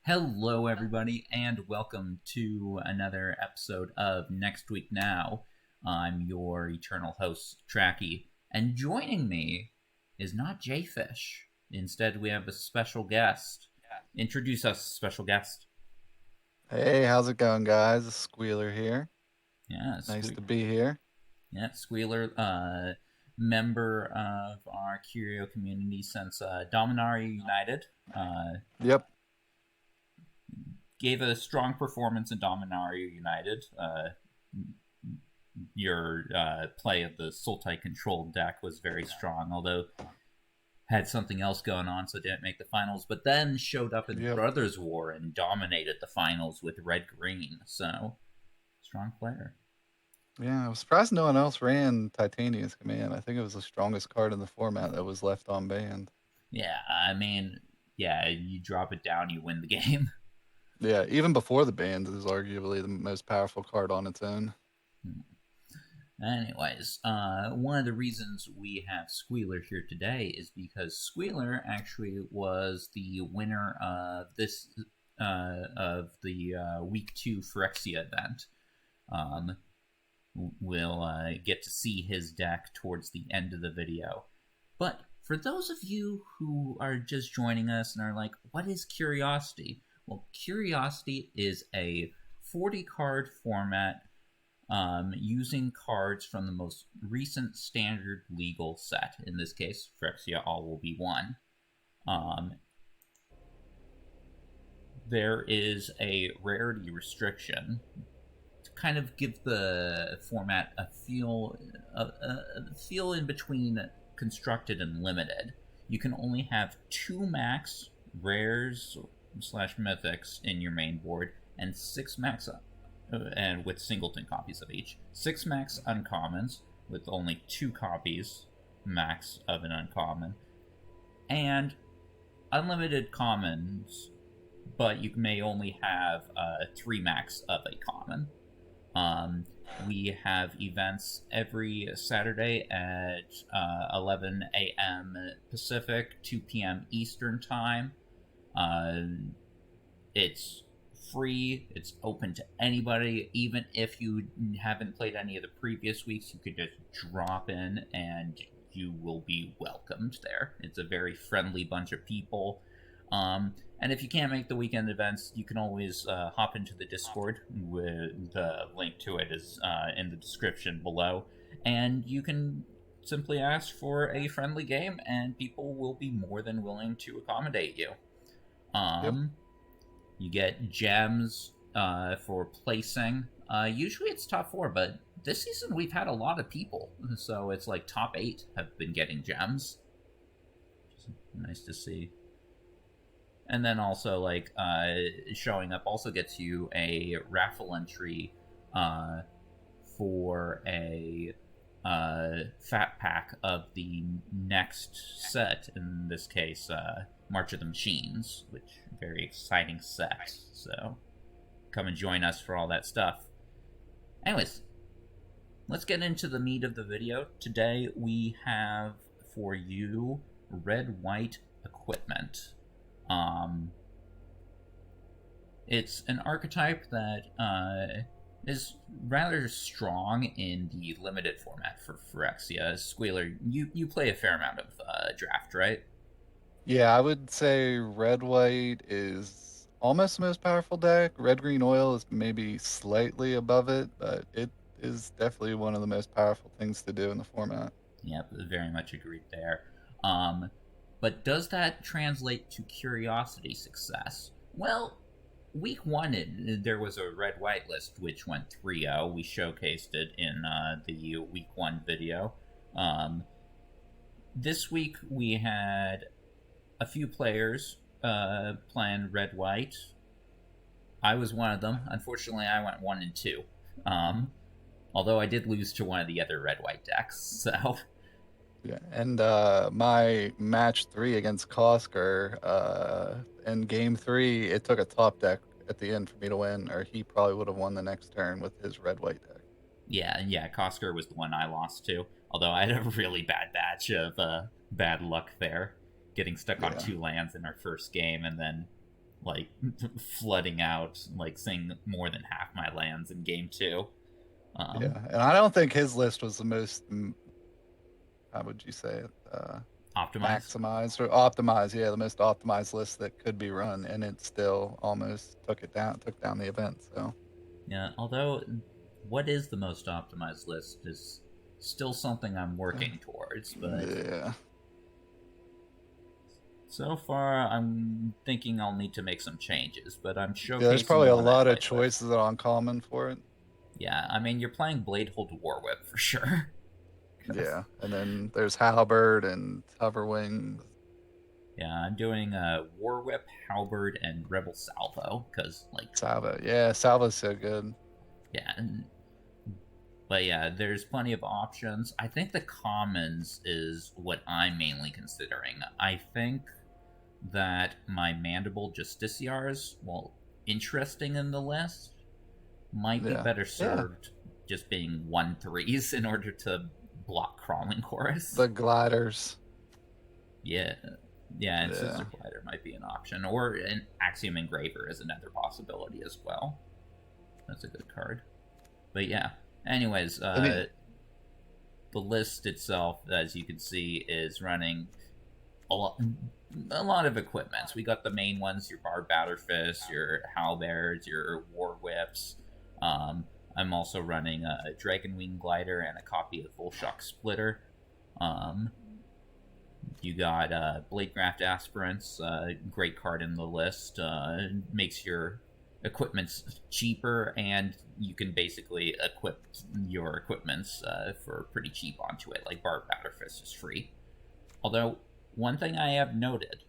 Hello, everybody, and welcome to another episode of Next Week Now. I'm your eternal host, Trachy, and joining me is not Jayfish. Instead, we have a special guest. Introduce us, special guest. Hey, how's it going, guys? It's Squealer here. Yeah, Nice to be here. Yeah, Squealer, member of our Curio community since Dominaria United. Yep. Gave a strong performance in Dominaria United. Your play of the Sultai controlled deck was very strong, although had something else going on, so didn't make the finals. But then showed up in Brothers War and dominated the finals with red-green. So, strong player. Yeah, I was surprised no one else ran Titania's Command. I think it was the strongest card in the format that was left on banned. Yeah, I mean, you drop it down, you win the game. Yeah, even before the bans, it was arguably the most powerful card on its own. Anyways, one of the reasons we have Squealer here today is because Squealer actually was the winner of this of the Week 2 Phyrexia event. We'll get to see his deck towards the end of the video. But for those of you who are just joining us and are like, what is Curiosity? Well, Curiosity is a 40-card format using cards from the most recent standard legal set. In this case, Phyrexia All Will Be One. There is a rarity restriction to kind of give the format a feel in between constructed and limited. You can only have 2 max rares / mythics in your main board and 6 max and with singleton copies of each. 6 max uncommons with only 2 copies max of an uncommon, and unlimited commons, but you may only have 3 max of a common. We have events every Saturday at 11 a.m. Pacific, 2 p.m. Eastern Time. It's free. It's open to anybody. Even if you haven't played any of the previous weeks, you could just drop in and you will be welcomed there. It's a very friendly bunch of people. And if you can't make the weekend events, you can always hop into the Discord. With the link to it is in the description below. And you can simply ask for a friendly game, and people will be more than willing to accommodate you. You get gems for placing. Usually it's top 4, but this season we've had a lot of people. So it's like top 8 have been getting gems. Nice to see. And then also, like, showing up also gets you a raffle entry for a fat pack of the next set. In this case, March of the Machines, which very exciting set. So come and join us for all that stuff. Anyways, let's get into the meat of the video. Today we have for you red-white equipment. It's an archetype that is rather strong in the limited format for Phyrexia. Squealer, you play a fair amount of draft, right? Yeah, I would say red-white is almost the most powerful deck. Red-green oil is maybe slightly above it, but it is definitely one of the most powerful things to do in the format. Yep, very much agreed there. But does that translate to Curiosity success? Well, Week 1, there was a red-white list, which went 3-0. We showcased it in the Week 1 video. This week, we had a few players playing red-white. I was one of them. Unfortunately, I went 1 and 2. Although I did lose to one of the other red-white decks, so... Yeah, and my match 3 against Kosker, in game 3, it took a top deck at the end for me to win, or he probably would have won the next turn with his red-white deck. Yeah, Kosker was the one I lost to, although I had a really bad batch of bad luck there, getting stuck on 2 lands in our first game, and then like flooding out, like seeing more than half my lands in game 2. Yeah, and I don't think his list was the most, how would you say it, Optimized. maximized or optimized. Yeah, the most optimized list that could be run, and it still almost took down the event. So Yeah, although what is the most optimized list is still something I'm working towards, but yeah, so far I'm thinking I'll need to make some changes, but I'm there's showcasing probably the a one I lot of played with. choices that are uncommon for it. Yeah, I mean, you're playing Bladehold Warwhip for sure. Yeah, and then there's Halberd and Hoverwings. Yeah, I'm doing Warwhip, Halberd, and Rebel Salvo, because, like, Salvo. Yeah, Salvo's so good. yeah, but yeah, there's plenty of options. I think the commons is what I'm mainly considering. I think that my Mandible Justiciars, while interesting in the list, might be Yeah. better served just being 1/3s in order to block Crawling Chorus. The gliders. Yeah. Yeah, and Yeah. Scissor Glider might be an option. Or an Axiom Engraver is another possibility as well. That's a good card. But yeah. Anyways, the list itself, as you can see, is running a lot of equipments. We got the main ones, your Barbed Batterfists, your Halberds, your War Whips. I'm also running a Dragonwing Glider and a copy of Volshock Splitter. You got Bladegraft Aspirants, great card in the list. Makes your equipments cheaper, and you can basically equip your equipments for pretty cheap onto it. Like Barbed Batterfist is free. Although, one thing I have noted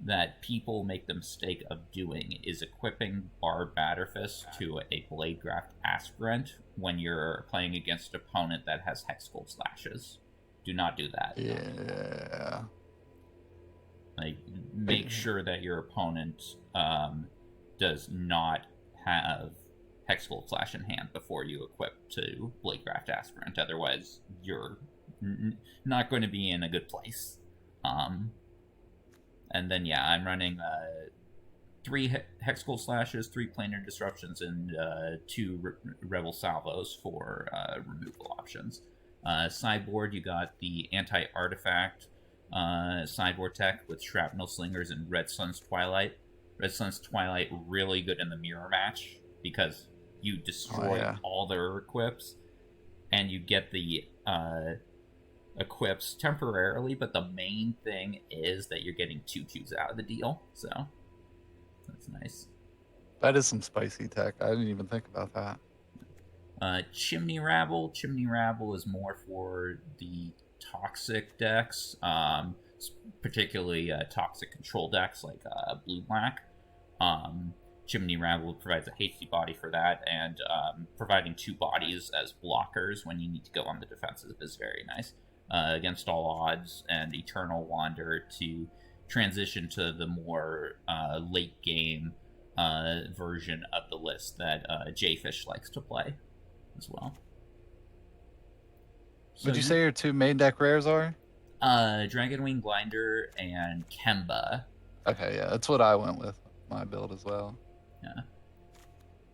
that people make the mistake of doing is equipping Barbed Batterfist to a Bladegraft Aspirant when you're playing against an opponent that has Hexgold Slashes. Do not do that. Yeah. Like, make sure that your opponent does not have Hexgold Slash in hand before you equip to Bladegraft Aspirant. Otherwise, you're not going to be in a good place. And then, yeah, I'm running 3 Hexgold Slashes, 3 Planar Disruptions, and 2 Rebel Salvos for removal options. Sideboard, you got the Anti-Artifact sideboard tech with Shrapnel Slingers and Red Sun's Twilight. Red Sun's Twilight really good in the mirror match because you destroy all their equips and you get the equips temporarily, but the main thing is that you're getting 2/2s out of the deal, so that's nice. That is some spicy tech. I didn't even think about that. Chimney Rabble. Chimney Rabble is more for the toxic decks, particularly toxic control decks like Blue-Black. Chimney Rabble provides a hasty body for that, and providing 2 bodies as blockers when you need to go on the defensive is very nice. Against all odds, and Eternal Wander to transition to the more late game version of the list that Jayfish likes to play as well. So would you say your 2 main deck rares are? Dragonwing Glider and Kemba. Okay, yeah, that's what I went with my build as well. Yeah.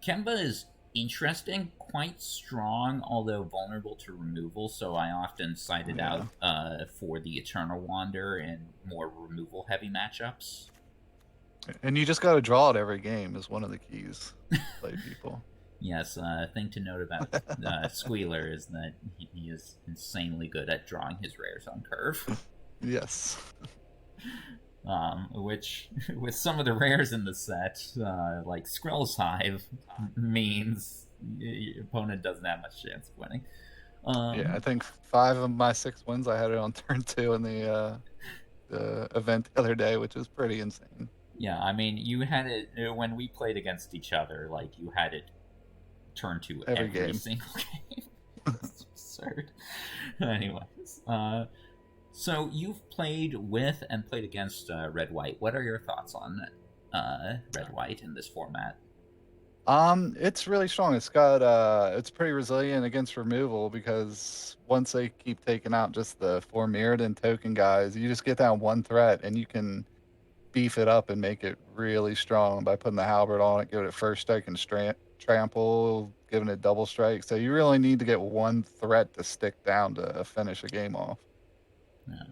Kemba is interesting, quite strong, although vulnerable to removal, so I often side it out for the Eternal Wander in more removal-heavy matchups. And you just got to draw it every game is one of the keys to play people. Yes, thing to note about Squealer is that he is insanely good at drawing his rares on curve. Yes. Which, with some of the rares in the set, like Skrill's Hive, means your opponent doesn't have much chance of winning. Yeah, I think 5 of my 6 wins I had it on turn 2 in the event the other day, which was pretty insane. Yeah, I mean, you had it when we played against each other. Like, you had it turn 2 every single game. It's absurd. Anyways, so you've played with and played against Red-White. What are your thoughts on Red-White in this format? It's really strong. It's got it's pretty resilient against removal because once they keep taking out just the 4 Mirrodin token guys, you just get down 1 threat and you can beef it up and make it really strong by putting the halberd on it, give it first strike and trample, giving it double strike. So you really need to get one threat to stick down to finish a game off. Yeah.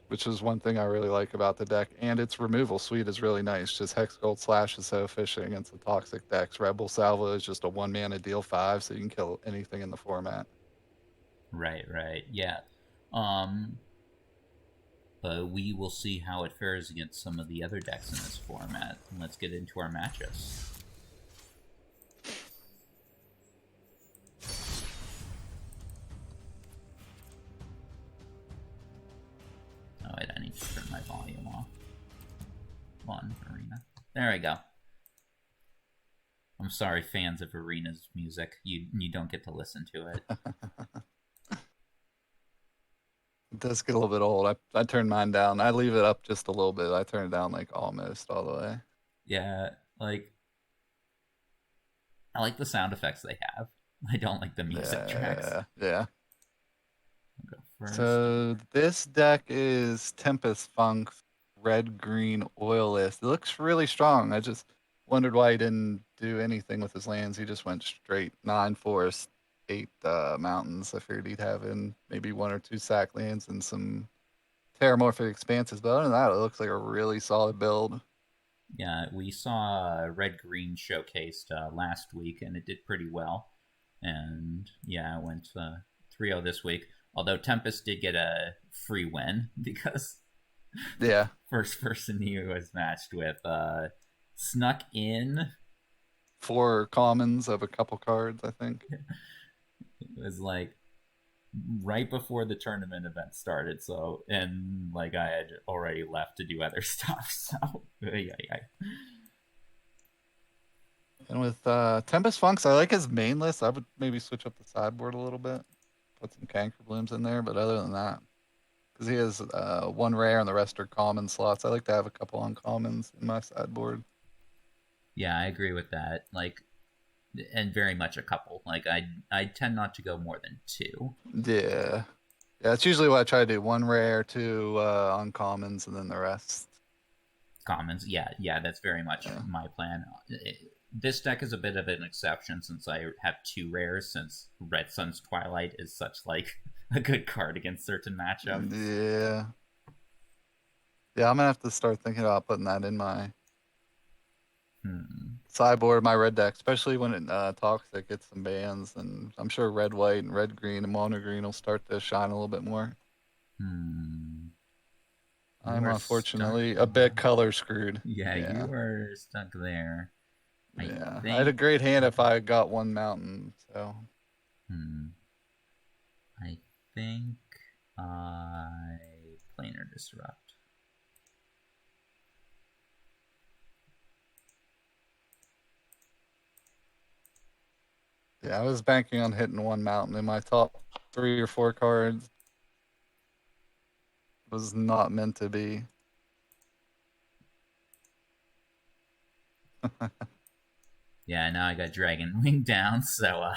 Which is one thing I really like about the deck. And its removal suite is really nice. Just Hex Gold Slash is so efficient against the toxic decks. Rebel Salvo is just a 1-mana deal 5, so you can kill anything in the format. Right, right. Yeah. But we will see how it fares against some of the other decks in this format. And let's get into our matchups. Oh, wait, I need to turn my volume off. One, Arena. There we go. I'm sorry, fans of Arena's music. You don't get to listen to it. It does get a little bit old. I turn mine down. I leave it up just a little bit. I turn it down like almost all the way. Yeah, like I like the sound effects they have. I don't like the music tracks. Yeah. I'll go first. So this deck is Tempest Funk's red green oil list. It looks really strong. I just wondered why he didn't do anything with his lands. He just went straight 9 forest, 8 mountains. I figured he'd have in maybe 1 or 2 sack lands and some Terramorphic Expanses. But other than that, it looks like a really solid build. Yeah, we saw Red Green showcased last week, and it did pretty well. And yeah, it went 3-0 this week. Although Tempest did get a free win because first person he was matched with snuck in 4 commons of a couple cards, I think. It was like right before the tournament event started, so and like I had already left to do other stuff, so yeah. And with Tempest Funks, I like his main list. I would maybe switch up the sideboard a little bit, put some Canker Blooms in there, but other than that, because he has 1 rare and the rest are common slots, I like to have a couple uncommons in my sideboard. Yeah, I agree with that. Like, and very much a couple. Like I tend not to go more than 2. Yeah, that's usually what I try to do: 1 rare, 2 uncommons, and then the rest Commons. Yeah, that's very much my plan. This deck is a bit of an exception since I have 2 rares, since Red Sun's Twilight is such like a good card against certain matchups. Yeah, I'm gonna have to start thinking about putting that in my sideboard, my red deck, especially when it toxic gets some bans, and I'm sure red white and red green and mono green will start to shine a little bit more. I'm unfortunately a bit color screwed. Yeah, you are stuck there. I had a great hand if I got 1 mountain, so. I think I Planar Disrupt. Yeah, I was banking on hitting 1 mountain in my top 3 or 4 cards. It was not meant to be. Yeah, now I got Dragon Wing down, so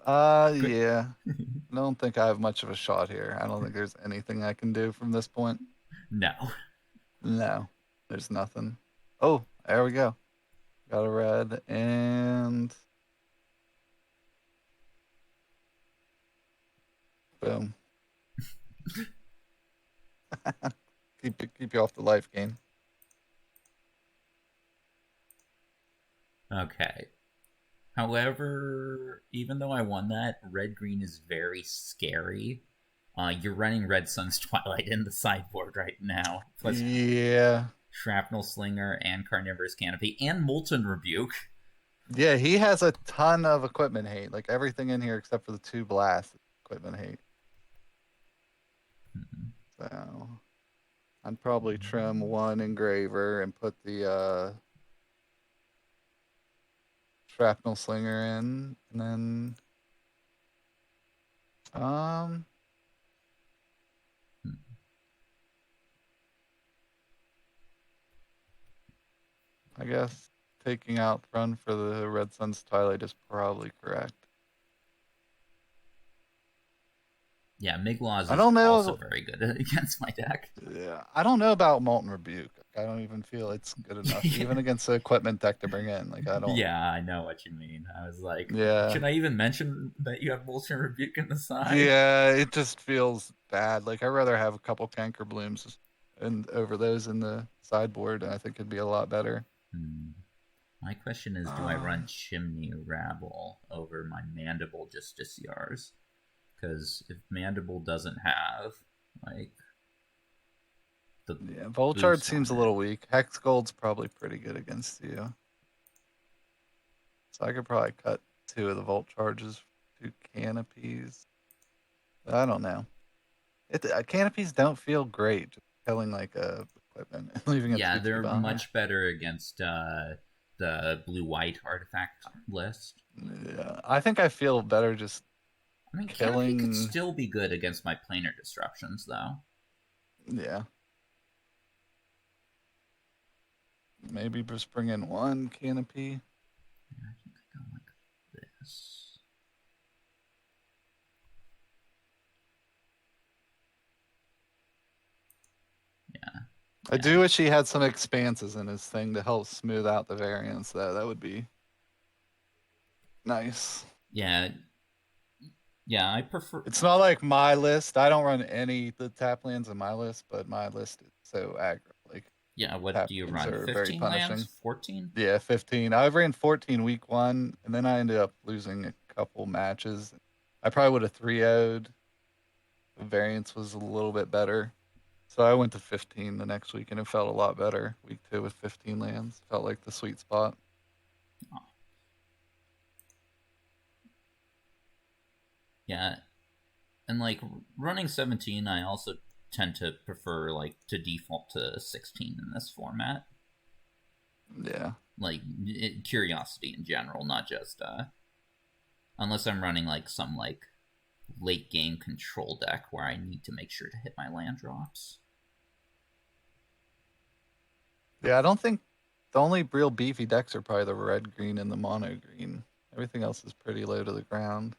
yeah. I don't think I have much of a shot here. I don't think there's anything I can do from this point. No, there's nothing. Oh, there we go. Got a red and boom. keep you off the life gain. Okay. However, even though I won that, red green is very scary. You're running Red Sun's Twilight in the sideboard right now. Plus Shrapnel Slinger and Carnivorous Canopy and Molten Rebuke. Yeah, he has a ton of equipment hate. Like everything in here except for the 2 blasts, equipment hate. So I'd probably trim 1 engraver and put the Shrapnel Slinger in, and then I guess taking out Thrun for the Red Sun's Twilight is probably correct. Yeah, Miglaws I is don't also know. very good against my deck. Yeah, I don't know about Molten Rebuke. I don't even feel it's good enough, even against the equipment deck to bring in. Like I don't. Yeah, I know what you mean. I was like, Yeah, should I even mention that you have Molten Rebuke in the side? yeah, it just feels bad. Like I'd rather have a couple Canker Blooms and over those in the sideboard. And I think it'd be a lot better. Hmm. My question is, do I run Um, Chimney Rabble over my Mandible Justiciars? Because if Mandible doesn't have, like, the yeah, Volchard boost seems on a it. little weak. Hex Gold's probably pretty good against you. So I could probably cut 2 of the Volt Charges, 2 Canopies. I don't know. Canopies don't feel great. Just killing like a equipment and leaving a Yeah, 2/2 they're behind. much better against the blue-white artifact list. Yeah, I think I feel better just I mean, Canopy could killing. still be good against my planar disruptions, though. Yeah, maybe just bring in 1 Canopy. Yeah, I think I go like this. Yeah, I yeah, do wish he had some expanses in his thing to help smooth out the variance. That would be nice. yeah, yeah. I prefer. It's not like my list. I don't run any the tap lands in my list, but my list is so aggro. Like Yeah, what tap do you lands run? are very 15 lands? punishing. 14? Yeah, 15. I ran 14 week 1, and then I ended up losing a couple matches. I probably would have 3-0'd. The variance was a little bit better. So I went to 15 the next week, and it felt a lot better. Week 2 with 15 lands felt like the sweet spot. Oh, yeah, and like running 17, I also tend to prefer like to default to 16 in this format. Yeah. Like curiosity in general, not just unless I'm running like some like late game control deck where I need to make sure to hit my land drops. Yeah, I don't think the only real beefy decks are probably the red green and the mono green. Everything else is pretty low to the ground.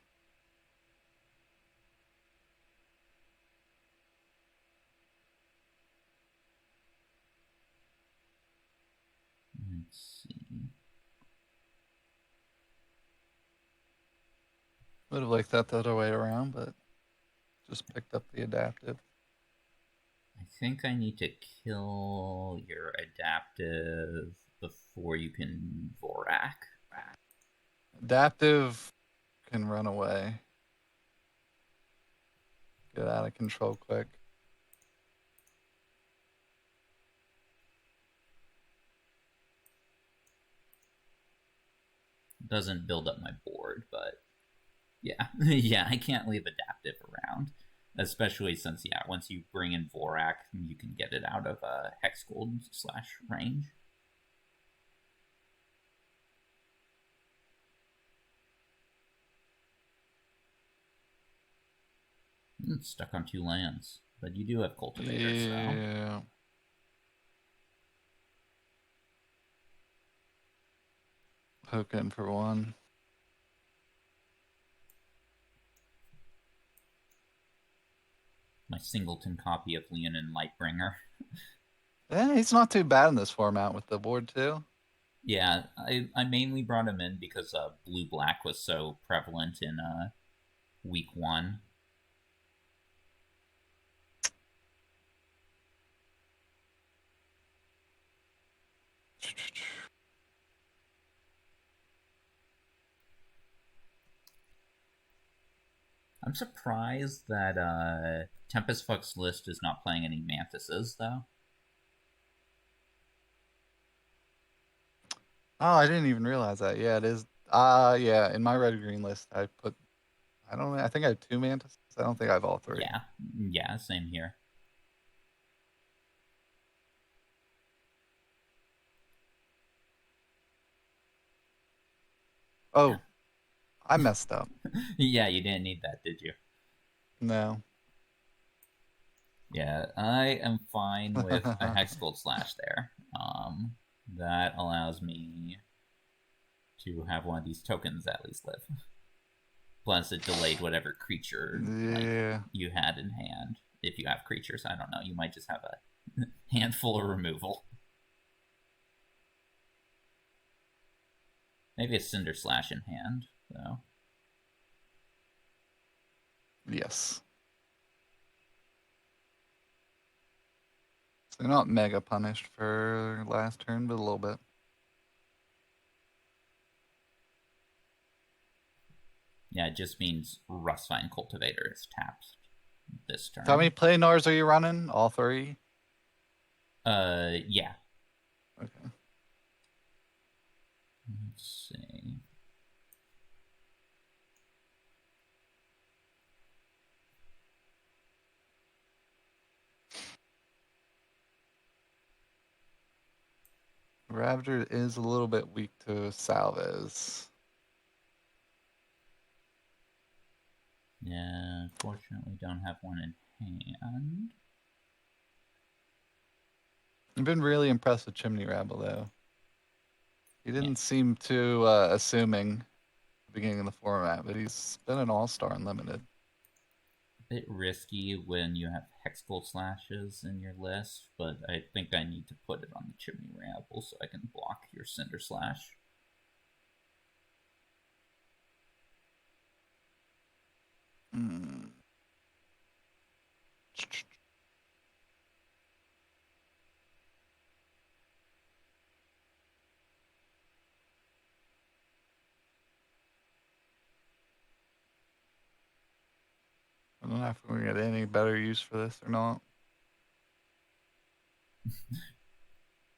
Let's see. Would have liked that the other way around, but just picked up the adaptive. I think I need to kill your adaptive before you can Vorak. Adaptive can run away. Get out of control quick. Doesn't build up my board, but yeah. Yeah, I can't leave adaptive around. Especially since, yeah, once you bring in Vorak, you can get it out of Hex Gold / range. It's stuck on 2 lands. But you do have Cultivators, so. Yeah. Hook in for 1. My singleton copy of Leonin Lightbringer. Yeah, he's not too bad in this format with the board too. Yeah, I mainly brought him in because blue-black was so prevalent in week 1. I'm surprised that Tempest Fuck's list is not playing any Mantises, though. Oh, I didn't even realize that. Yeah, it is. Yeah, in my red green list, I put. I don't know. I think I have 2 mantises. I don't think I have all 3. Yeah, yeah, same here. Oh, Yeah. I messed up. Yeah, you didn't need that, did you? No. Yeah, I am fine with a Hex Gold / there. That allows me to have one of these tokens at least live. Plus, it delayed whatever creature you had in hand. If you have creatures, I don't know. You might just have a handful of removal. Maybe a Cinder Slash in hand, though. Yes. So they're not mega punished for last turn, but a little bit. Yeah, it just means Rustvine Cultivator is tapped this turn. How many Playnars are you running? All 3? Yeah. Okay. Let's see. Ravager is a little bit weak to Salvez. Yeah, unfortunately don't have one in hand. I've been really impressed with Chimney Rabble, though. He didn't seem too assuming at the beginning of the format, but he's been an all-star in Limited. A bit risky when you have Hexgold Slashes in your list, but I think I need to put it on the Chimney Rabble so I can block your Cinder Slash. I don't know if we're going to get any better use for this or not.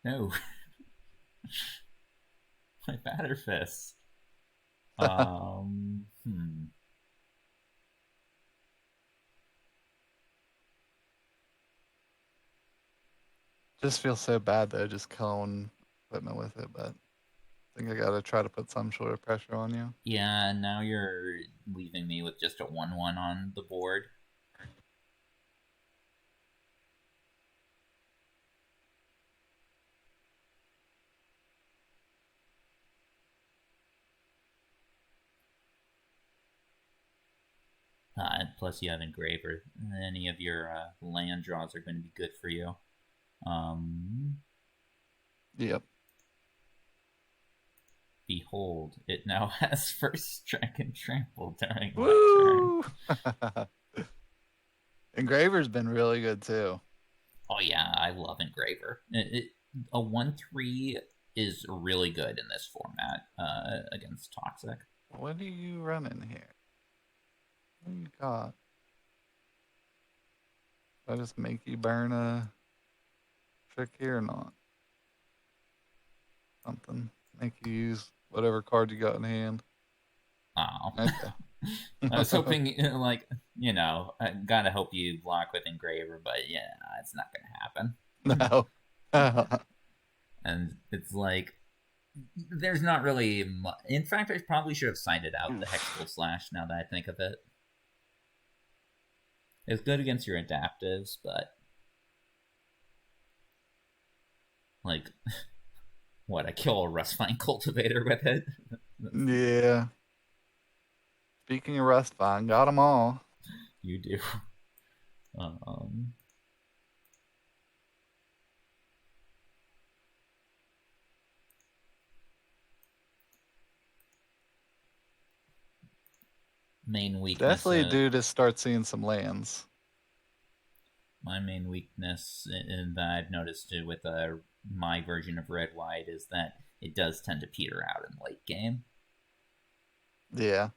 No. My Batter Fist. Just feels so bad though, just killing equipment with it, but I think I gotta try to put some sort of pressure on you. Yeah, now you're leaving me with just a 1/1 on the board. Plus, you have Engraver. Any of your land draws are going to be good for you. Yep. Behold, it now has first strike and trample during my turn. Engraver's been really good too. Oh yeah, I love Engraver. A 1/3 is really good in this format against Toxic. What are you running here? What do you got? Did I just make you burn a trick here or not? Something. Make you use whatever card you got in hand. Oh. Okay. I was hoping, like, you know, I gotta hope you block with Engraver, but yeah, it's not gonna happen. No. And it's like, there's not really much. In fact, I probably should have signed it out, the Hexgold Slash, now that I think of it. It's good against your adaptives, but like, what, I kill a Rustvine Cultivator with it? Yeah. Speaking of Rustvine, got them all. You do. Main weakness. Definitely due to start seeing some lands. My main weakness, and that I've noticed it with my version of Red White, is that it does tend to peter out in late game. Yeah.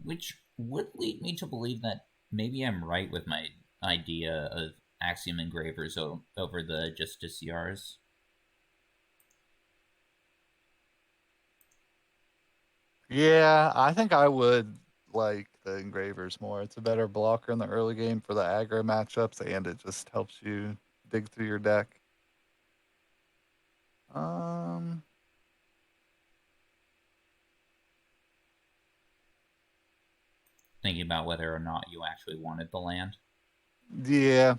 Which would lead me to believe that maybe I'm right with my idea of Axiom Engravers over the Justiciars. Yeah, I think I would like the Engravers more. It's a better blocker in the early game for the aggro matchups, and it just helps you dig through your deck. Thinking about whether or not you actually wanted the land. Yeah.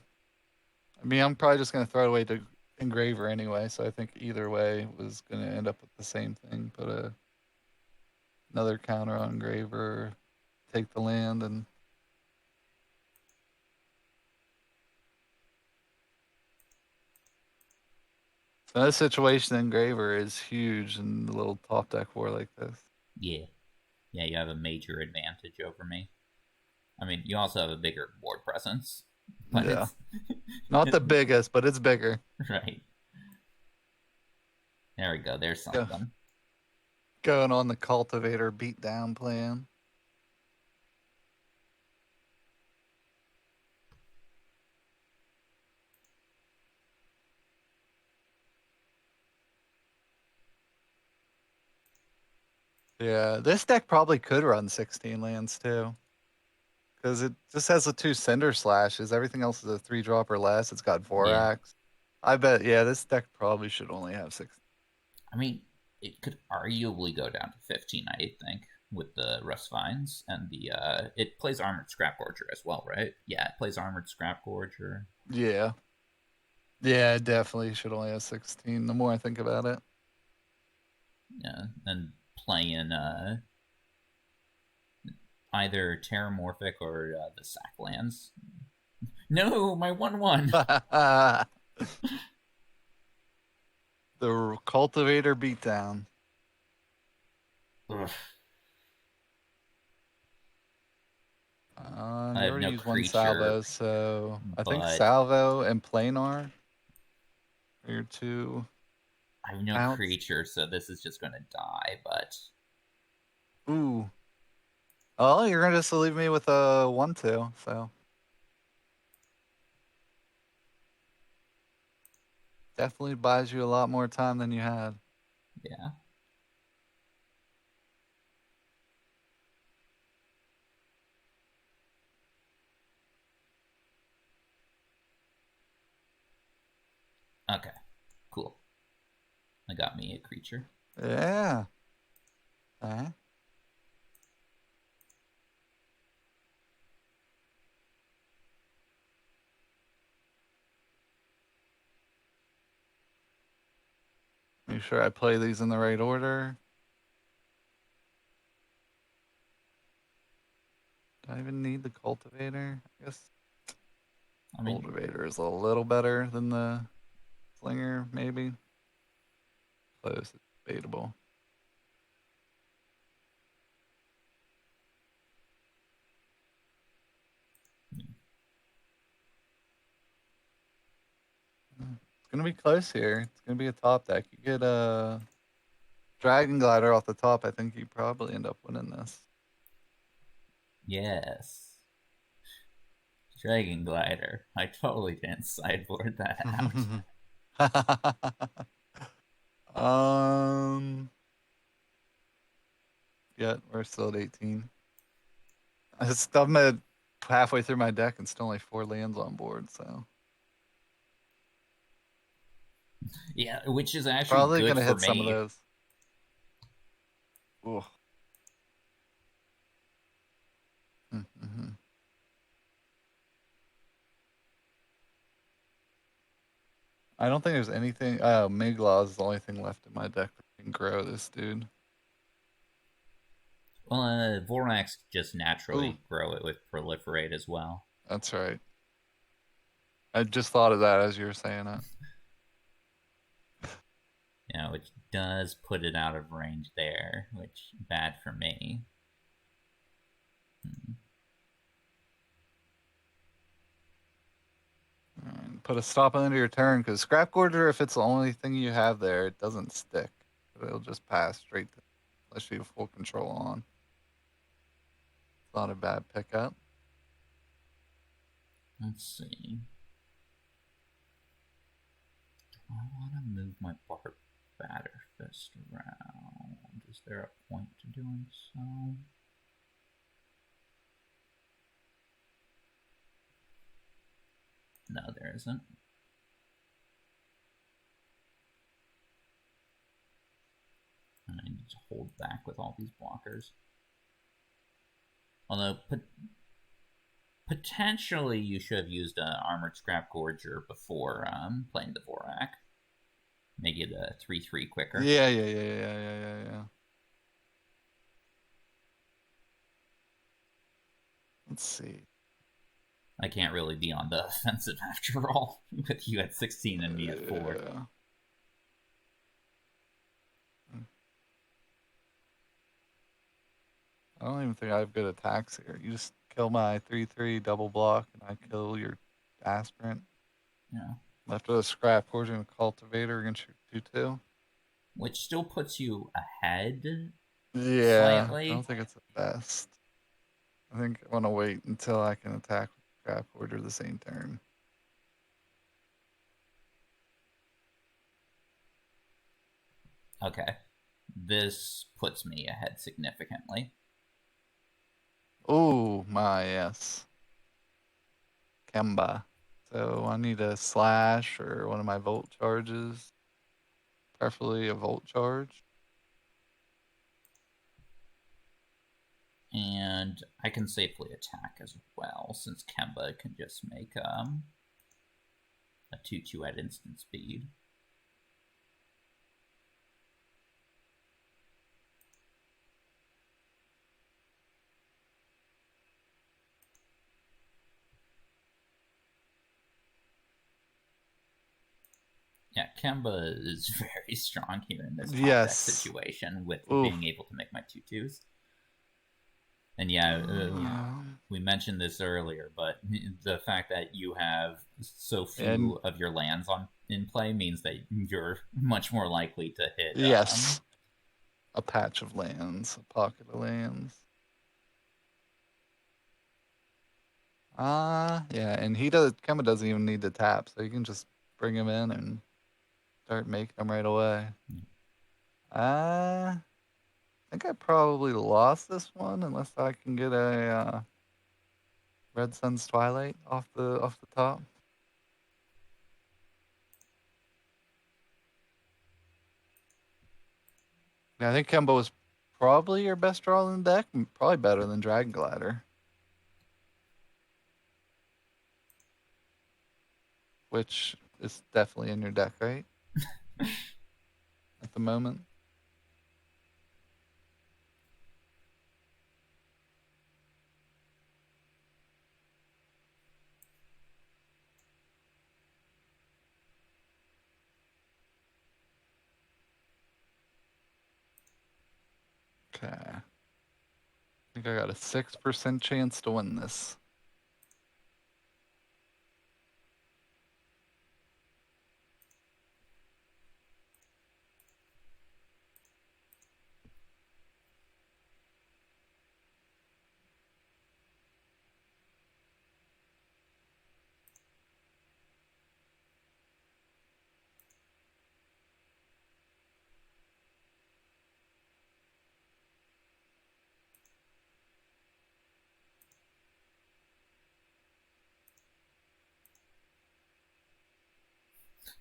I mean, I'm probably just going to throw it away to engraver anyway, so I think either way was going to end up with the same thing. Put another counter on engraver, take the land, and so this situation, engraver is huge in the little top deck war like this. Yeah. Yeah, you have a major advantage over me. I mean, you also have a bigger board presence. But Yeah. it's Not the biggest, but it's bigger. Right. There we go. There's Yeah. something. Going on the cultivator beatdown plan. Yeah, this deck probably could run 16 lands too. Because it just has the 2 Cinder Slashes. Everything else is a 3-drop or less. It's got Vorax. Yeah. I bet, yeah, this deck probably should only have 6. I mean, it could arguably go down to 15, I think, with the Rust Vines and the it plays Armored Scrap Gorger as well, right? Yeah, it plays Armored Scrap Gorger. Yeah. Yeah, it definitely should only have 16, the more I think about it. Yeah, and playing either Terramorphic or the Sacklands. No, my 1/1. The cultivator beatdown. Ugh. You I have already no used 1 creature, salvo, so I think but salvo and planar are your 2 I have no outs. creature, so this is just going to die, but... Ooh. Oh, you're going to just leave me with a 1/2, so... Definitely buys you a lot more time than you had. Yeah. Okay. Cool. I got me a creature. Yeah. Okay. Make sure I play these in the right order. Do I even need the cultivator? I guess I mean, cultivator is a little better than the slinger, maybe. Close, it's debatable. It's gonna be close here. It's gonna be a top deck. You get a Dragon Glider off the top. I think you probably end up winning this. yes. Dragon Glider. I totally didn't sideboard that out. Yeah, we're still at 18. I'm at halfway through my deck and still only 4 lands on board, so. Yeah, which is actually Probably good gonna for hit some of me. those. Ooh. Mm-hmm. I don't think there's anything. Oh, Miglaw is the only thing left in my deck that can grow this dude. Well, Vorax just naturally Ooh. grow it with Proliferate as well. That's right. I just thought of that as you were saying it. You know, which does put it out of range there, which bad for me. Put a stop under your turn, because Scrap Gorger, if it's the only thing you have there, it doesn't stick. It'll just pass straight to, unless you have full control on. It's not a bad pickup. Let's see. I want to move my Barb Batterfist around. Is there a point to doing so? No, there isn't. And I need to hold back with all these blockers. Although, potentially you should have used an Armored Scrap Gorger before playing the Vorak. make it a 3/3 quicker. Yeah. Let's see. I can't really be on the offensive after all, with you at 16 and me at 4. I don't even think I have good attacks here. You just kill my 3/3 double block, and I kill your aspirant. Yeah. Left with a scrap forger and a cultivator against your 2/2. Which still puts you ahead. Yeah, slightly. I don't think it's the best. I think I want to wait until I can attack with scrap forger the same turn. Okay. This puts me ahead significantly. Oh, my, yes. Kemba. So I need a slash or one of my volt charges. Preferably a volt charge. And I can safely attack as well, since Kemba can just make a 2/2 at instant speed. Yeah, Kemba is very strong here in this top deck situation with being able to make my 2/2s. And yeah, we mentioned this earlier, but the fact that you have so few of your lands in play means that you're much more likely to hit. Yes, a patch of lands, a pocket of lands. Yeah, and Kemba doesn't even need to tap, so you can just bring him in and start making them right away. I think I probably lost this one unless I can get a Red Sun's Twilight off the top. Yeah, I think Kemba was probably your best draw in the deck, probably better than Dragon Glider, which is definitely in your deck, right? At the moment. Okay. I think I got a 6% chance to win this.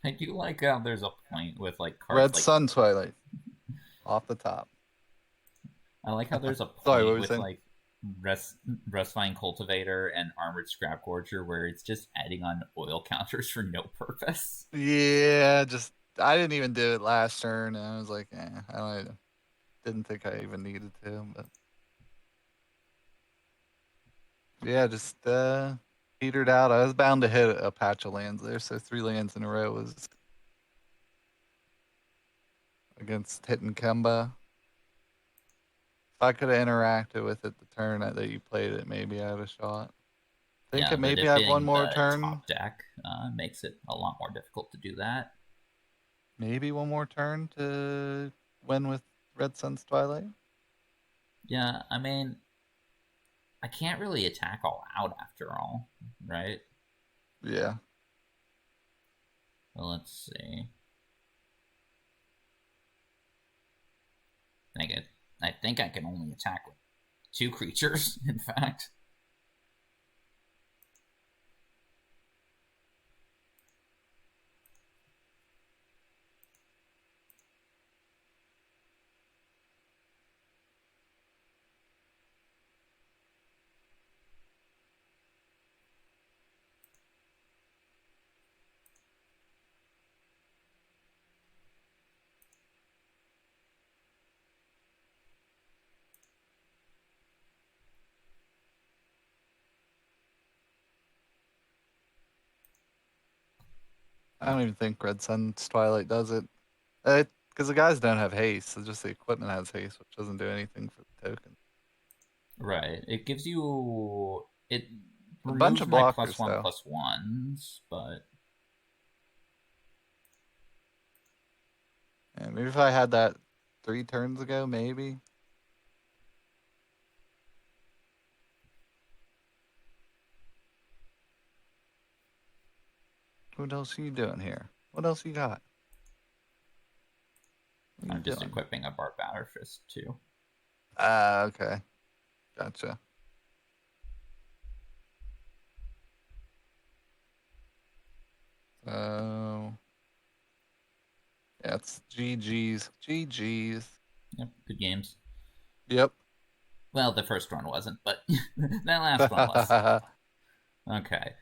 I do like how there's a point with like cards Red like Sun Twilight off the top. I like how there's a point Sorry, with like Rustvine Cultivator and Armored Scrapgorger where it's just adding on oil counters for no purpose. Yeah, I didn't even do it last turn, and I was like, didn't think I even needed to, but yeah, just petered out. I was bound to hit a patch of lands there, so 3 lands in a row was against hitting Kemba. If I could have interacted with it the turn that you played it, maybe I had a shot. Maybe I have one more turn. Top deck makes it a lot more difficult to do that. Maybe one more turn to win with Red Sun's Twilight. Yeah, I mean, I can't really attack all out after all, right? Yeah. Well, let's see. I think I can only attack with 2 creatures, in fact. I don't even think Red Sun's Twilight does it. Because the guys don't have haste, so just the equipment has haste, which doesn't do anything for the token. Right. It gives you... It A bunch removes of my blockers, +1, though. +1s, but... Yeah, maybe if I had that 3 turns ago, maybe. What else are you doing here? What else you got? What are you I'm just doing? equipping a Barbounder Fist, too. Ah, okay. Gotcha. So... yeah, it's GG's. GG's. Yep, good games. Yep. Well, the first one wasn't, but that last one was. Okay.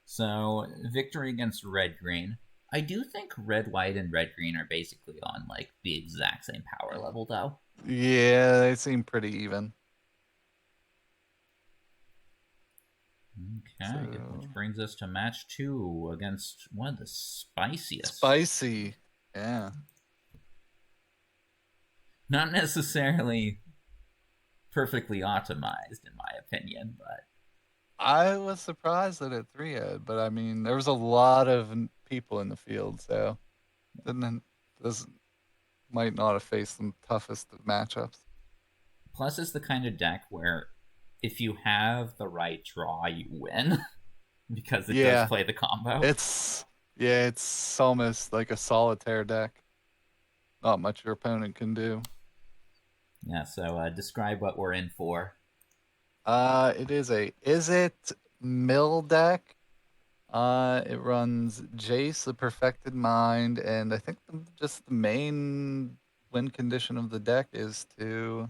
So, victory against red-green. I do think red-white and red-green are basically on, like, the exact same power level, though. Yeah, they seem pretty even. Okay, which brings us to match 2 against one of the spiciest. Spicy. Yeah. Not necessarily perfectly optimized, in my opinion, but... I was surprised that it 3-0'd, but I mean, there was a lot of people in the field, so this might not have faced the toughest of matchups. Plus, it's the kind of deck where if you have the right draw, you win. Because it does play the combo. It's almost like a solitaire deck. Not much your opponent can do. Yeah, so describe what we're in for. It is a Izzet mill deck. It runs Jace, the Perfected Mind, and I think just the main win condition of the deck is to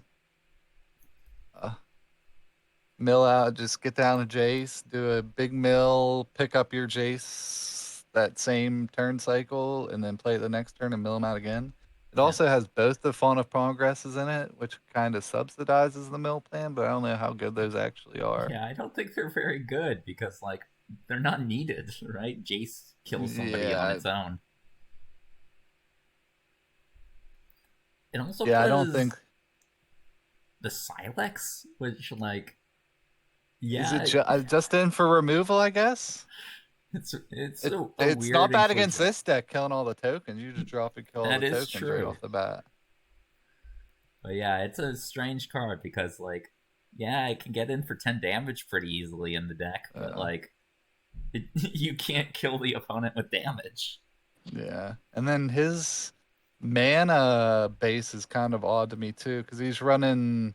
mill out, just get down to Jace, do a big mill, pick up your Jace that same turn cycle, and then play it the next turn and mill him out again. It also has both the Fawn of Progresses in it, which kind of subsidizes the mill plan, but I don't know how good those actually are. Yeah, I don't think they're very good because, like, they're not needed, right? Jace kills somebody on its own. It also I don't think the Silex, which, like, is it just in for removal, I guess? It's it's not bad against this deck, killing all the tokens. You just drop and kill all the tokens right off the bat. But yeah, it's a strange card because, like, yeah, it can get in for 10 damage pretty easily in the deck, but, like, you can't kill the opponent with damage. Yeah. And then his mana base is kind of odd to me, too, because he's running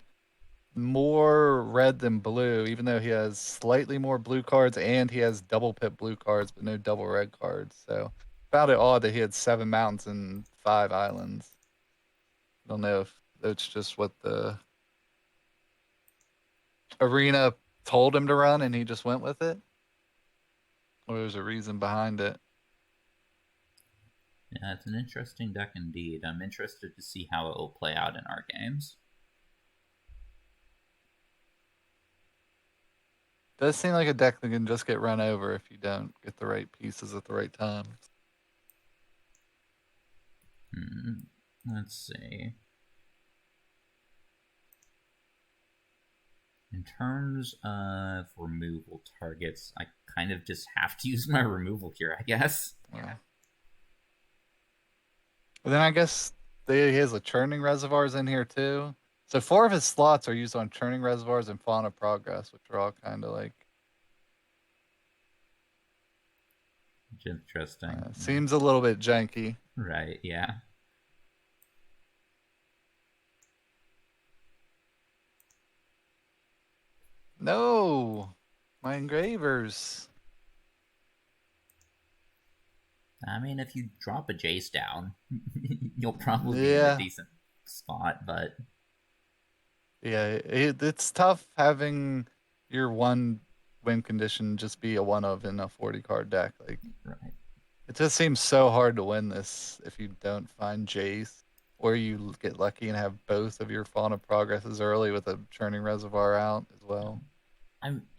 more red than blue, even though he has slightly more blue cards and he has double pip blue cards, but no double red cards. So found it odd that he had 7 mountains and 5 islands. I don't know if that's just what the arena told him to run and he just went with it, or there's a reason behind it. Yeah, it's an interesting deck indeed. I'm interested to see how it will play out in our games. Does seem like a deck that can just get run over if you don't get the right pieces at the right time. Let's see. In terms of removal targets, I kind of just have to use my removal here, I guess. Yeah. But then I guess he has a churning reservoirs in here too. So 4 of his slots are used on churning reservoirs and Fauna Progress, which are all kind of like... interesting. Seems a little bit janky. Right, yeah. No! My engravers. I mean, if you drop a Jace down, you'll probably be in a decent spot, but... Yeah, it's tough having your one win condition just be a one of in a 40 card deck. Like, right. It just seems so hard to win this if you don't find Jace, or you get lucky and have both of your Fauna Progresses early with a churning reservoir out as well.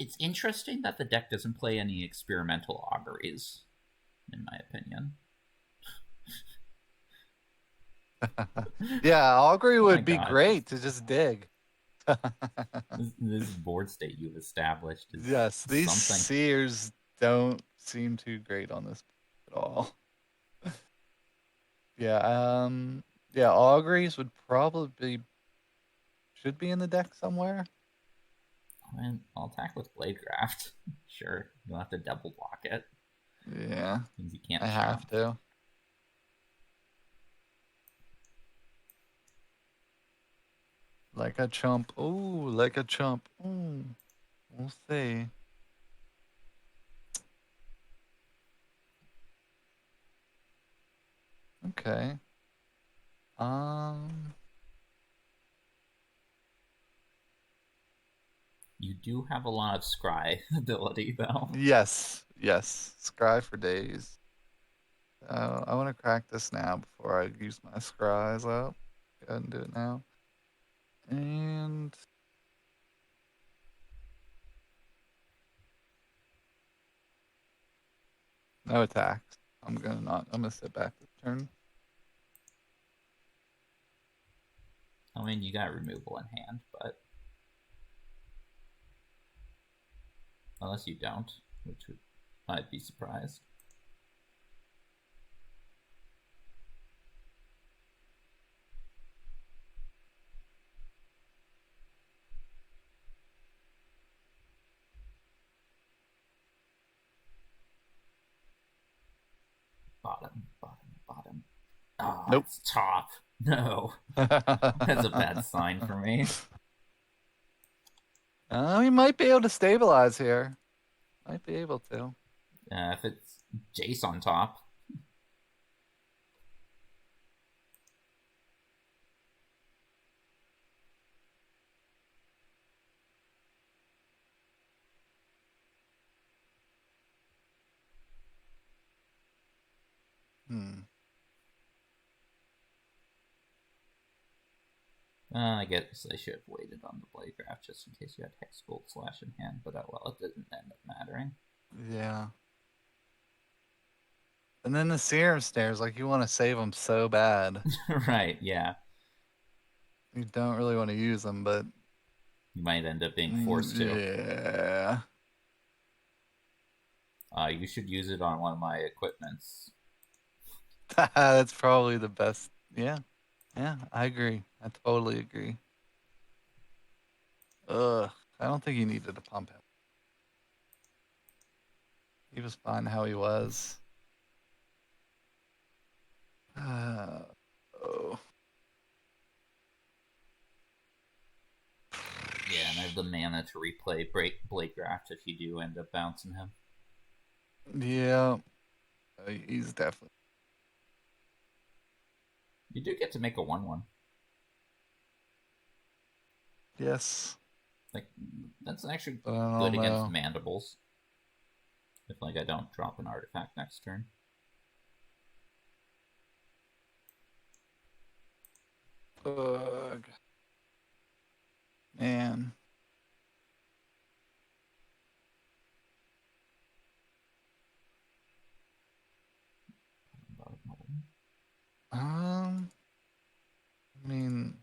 It's interesting that the deck doesn't play any experimental auguries. in my opinion. Yeah, augury Oh my would be god. great to just dig. This board state you've established is Yes, these something. seers don't seem too great on this at all. Yeah, yeah, auguries would probably should be in the deck somewhere. I mean, I'll attack with Bladegraft. Sure, you'll have to double block it. Yeah, Means you can't I chump. have to. Like a chump. Ooh, like a chump. Ooh, we'll see. Okay. You do have a lot of scry ability, though. Yes, yes. Scry for days. I want to crack this now before I use my scries up. Go ahead and do it now. And no attacks. I'm gonna sit back this turn. I mean, you got removal in hand, but unless you don't, which I'd be surprised. Bottom. Oh, Nope. it's top. No. That's a bad sign for me. He might be able to stabilize here. Might be able to. If it's Jace on top. I guess I should have waited on the Bladegraft just in case you had Hexgold Slash in hand, but well, it didn't end up mattering. Yeah. And then the Serum Snares, like you want to save them so bad. Right, yeah. You don't really want to use them, but you might end up being forced to. Yeah. You should use it on one of my equipments. That's probably the best. Yeah. Yeah, I agree. I totally agree. Ugh. I don't think he needed to pump him. He was fine how he was. Oh. Yeah, and I have the mana to replay Bladegraft if you do end up bouncing him. Yeah. He's definitely. You do get to make a 1/1. Yes. Like, that's actually good against mandibles. If, like, I don't drop an artifact next turn. Ugh. Man. I mean,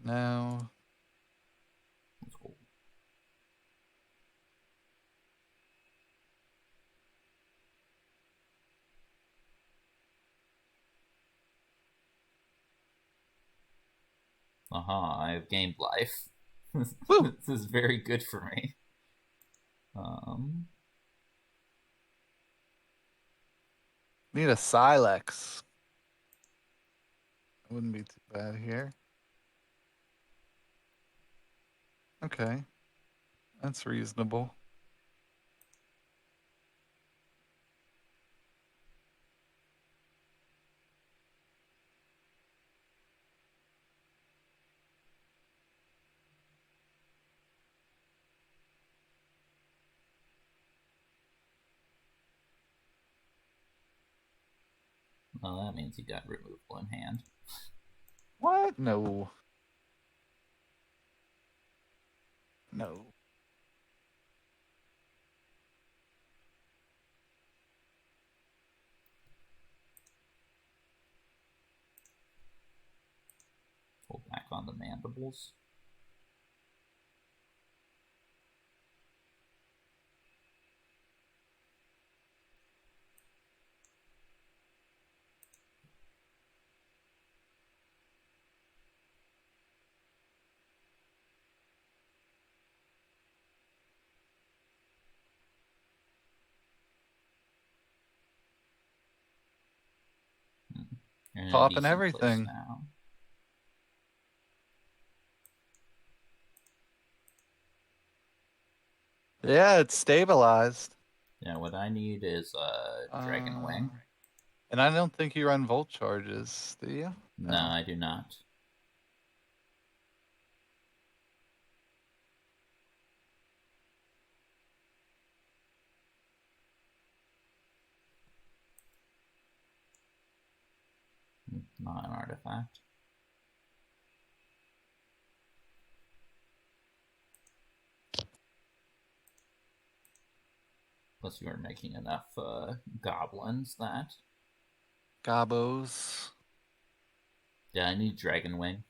no. Let's go. I have gained life. This is very good for me. Need a Silex. Wouldn't be too bad here. Okay. That's reasonable. Well, that means he got removable in hand. What? No. No. on the mandibles. Popping everything now. Yeah, it's stabilized. Yeah, what I need is Dragon Wing. And I don't think you run Volt charges, do you? No, I do not. Not an artifact. Plus, you are making enough goblins that. Gobos. Yeah, I need Dragon Wing.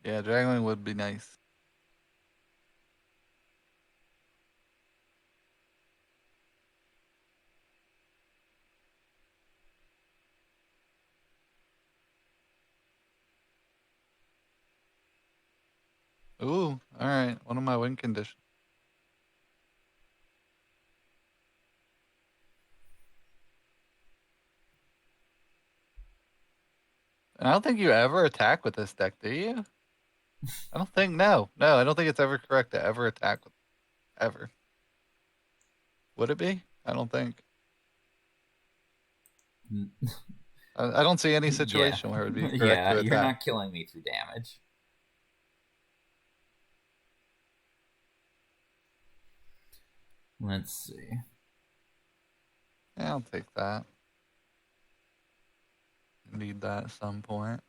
Yeah, Dragon Wing would be nice. Ooh, alright. One of my win conditions. And I don't think you ever attack with this deck, do you? I don't think, no. No, I don't think it's ever correct to ever attack with ever. Would it be? I don't think. I don't see any situation where it would be correct yeah, to attack. you're not killing me through damage. Let's see. Yeah, I'll take that. Need that at some point.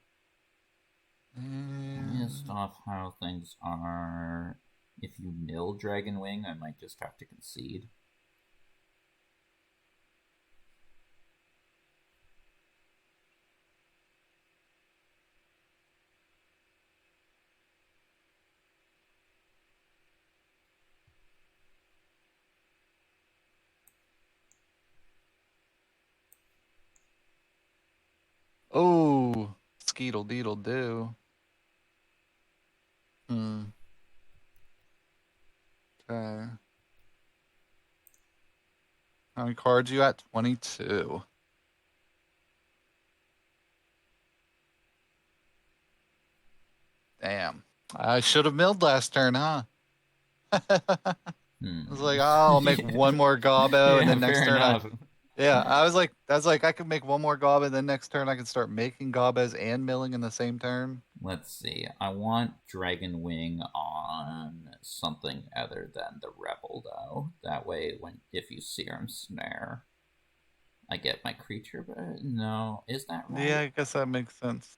Based off how things are, if you mill Dragon Wing, I might just have to concede. Oh, skeetle deedle do. Okay. How many cards you at? 22. Damn. I should have milled last turn, huh? I was like, oh, I'll make one more gobbo, and then next turn I was like, I could make one more gobbo, and then next turn I can start making gobbos and milling in the same turn. Let's see. I want Dragon Wing on something other than the Rebel, though. That way, if you Serum Snare, I get my creature. But no, is that right? Yeah, I guess that makes sense.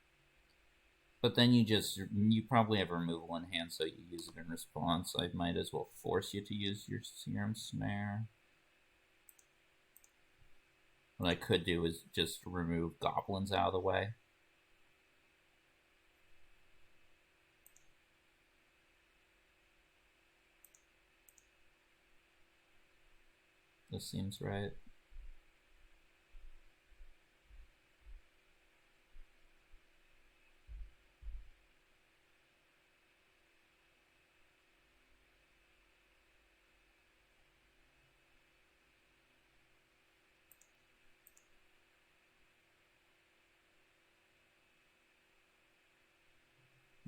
But then you probably have removal in hand, so you use it in response. I might as well force you to use your Serum Snare. What I could do is just remove goblins out of the way. This seems right.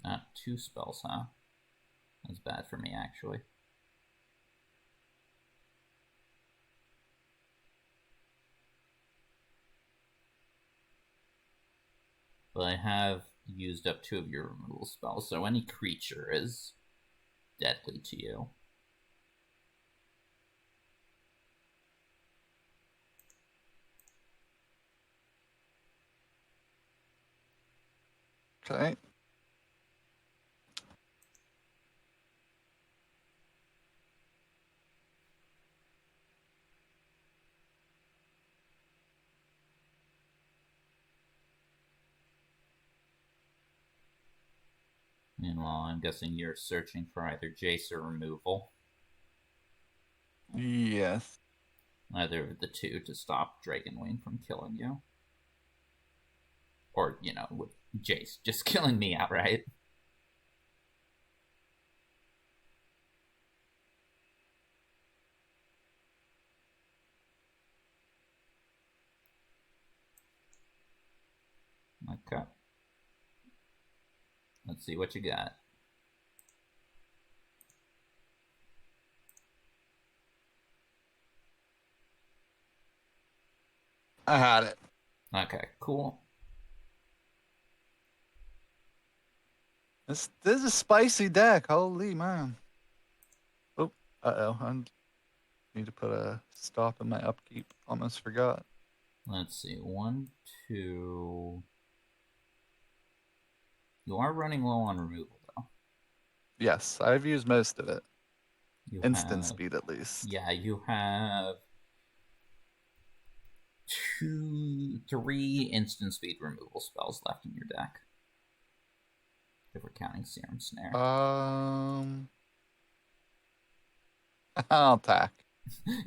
Not 2 spells, huh? That's bad for me, actually. But I have used up 2 of your removal spells, so any creature is deadly to you. Okay. Meanwhile, I'm guessing you're searching for either Jace or removal. Yes. Either of the two to stop Dragonwing from killing you. Or, with Jace just killing me outright. Okay. Let's see what you got. I had it. Okay, cool. This is a spicy deck. Holy man. Oh, uh-oh. I need to put a stop in my upkeep. Almost forgot. Let's see. 1, 2... You are running low on removal, though. Yes, I've used most of it. You Instant have, speed, at least. Yeah, you have 3 instant speed removal spells left in your deck. If we're counting Serum Snare. I'll attack.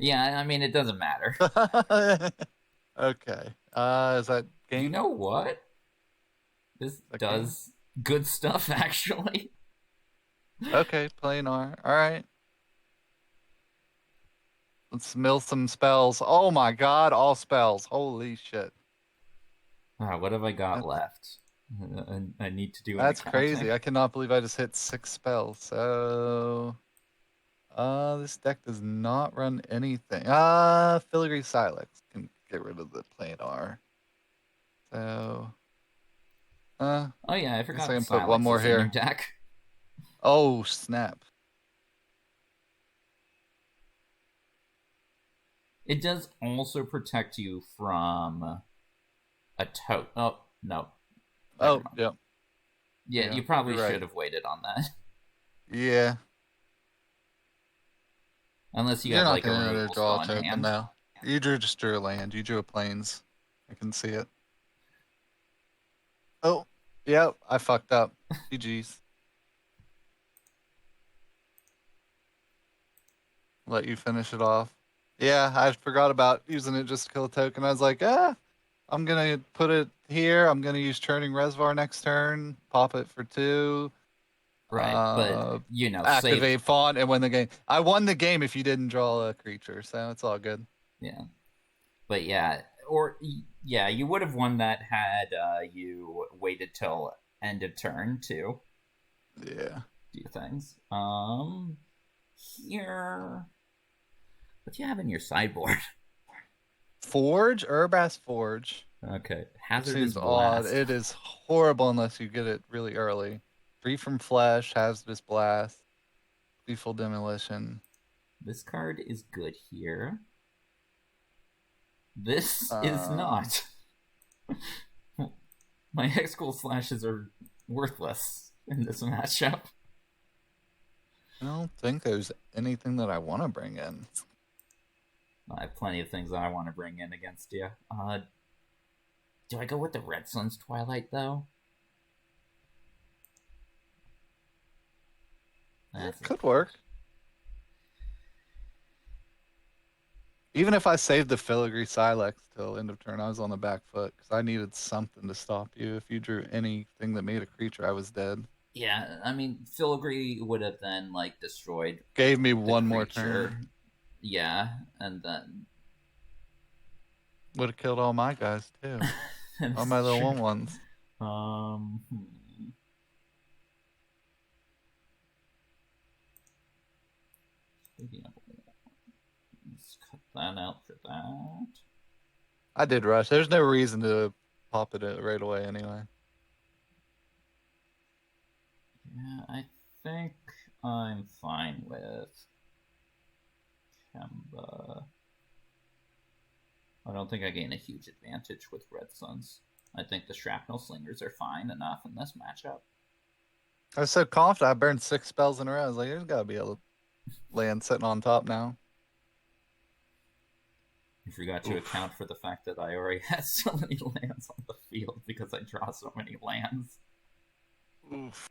Yeah, I mean, it doesn't matter. Okay. Is that game? You know what? This does good stuff, actually. Okay, planar. All right. Let's mill some spells. Oh my god, all spells. Holy shit. What have I got left? I need to do an That's accounting. crazy. I cannot believe I just hit 6 spells. So, this deck does not run anything. Filigree Silex can get rid of the planar. So, oh yeah, I forgot I can Silex put one more is in here. your deck. Oh snap! It does also protect you from a tote. Oh no. Oh yep. Yeah, you probably should have waited on that. Yeah. Unless you have like a removal spell draw a token hand. now. You just drew a land. You drew a plains. I can see it. Oh, yep. I fucked up. GG's. Let you finish it off. Yeah, I forgot about using it just to kill a token. I was like, I'm gonna put it here. I'm gonna use Churning Reservoir next turn. Pop it for 2. Right, but activate font and win the game. I won the game if you didn't draw a creature, so it's all good. Yeah, but you would have won that had you waited till end of turn to do things. Here, what do you have in your sideboard? Forge, Urbass Forge. Okay, Hazardous seems Blast. Odd. It is horrible unless you get it really early. Free from Flesh, Hazardous Blast, Lethal Demolition. This card is good here. This is not. My Hexcool Slashes are worthless in this matchup. I don't think there's anything that I want to bring in. I have plenty of things that I want to bring in against you. Do I go with the Red Sun's Twilight, though? That could work. Even if I saved the Filigree Silex till end of turn, I was on the back foot because I needed something to stop you. If you drew anything that made a creature, I was dead. Yeah, I mean, Filigree would have then, destroyed... Gave me one more turn. Yeah, and then... Would have killed all my guys, too. All my little 1/1s. Let's cut that out for that. I did rush. There's no reason to pop it right away anyway. Yeah, I think I'm fine with Kemba. I don't think I gain a huge advantage with Red Suns. I think the Shrapnel Slingers are fine enough in this matchup. I was so confident. I burned 6 spells in a row. I was like, there's got to be a land sitting on top now. You forgot to account for the fact that I already had so many lands on the field because I draw so many lands. Oof.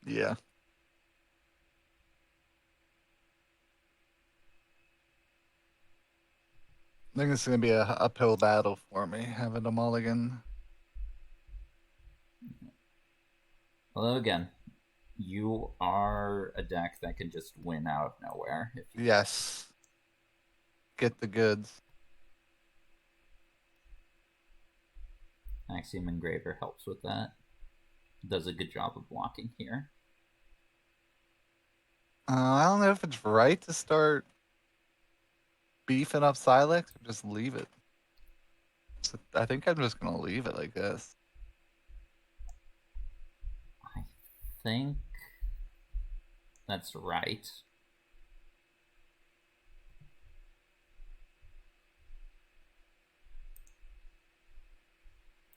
Yeah. I think it's going to be a uphill battle for me, having a mulligan. Although, again, you are a deck that can just win out of nowhere. If you Yes. Get the goods. Axiom Engraver helps with that. Does a good job of blocking here. I don't know if it's right to start beefing up Silex or just leave it. So I think I'm just going to leave it like this. I think that's right.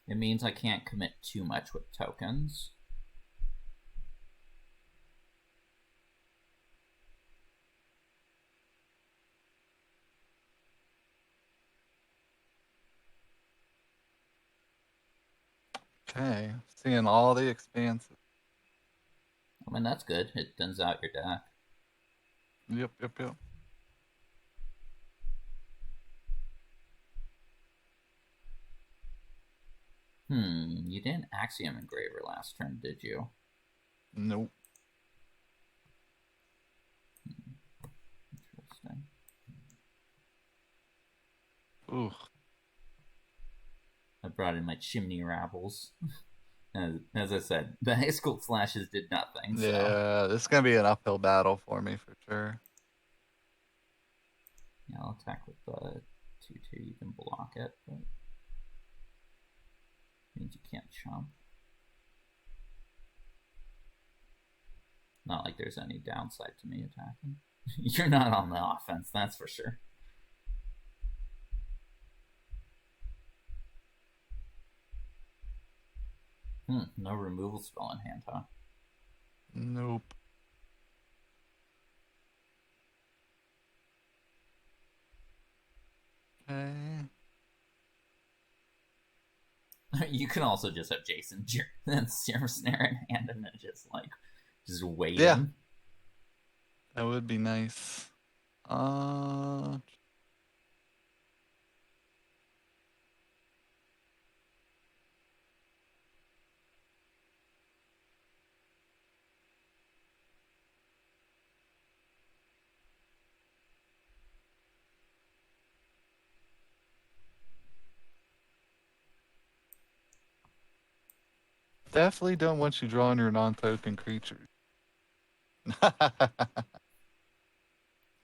It means I can't commit too much with tokens. Okay. Seeing all the expanses. I mean, that's good. It thins out your deck. Yep. You didn't Axiom Engraver last turn, did you? Nope. Interesting. Ooh. I brought in my chimney rabbles. As I said, the high school slashes did nothing. So. Yeah, this is going to be an uphill battle for me for sure. Yeah, I'll attack with the 2/2. You can block it, but means you can't chump. Not like there's any downside to me attacking. You're not on the offense, that's for sure. No removal spell in hand, huh? Nope. Okay. You can also just have Jason and Serum Snare in hand and then just waiting. Yeah. That would be nice. Definitely don't want you drawing your non-token creatures.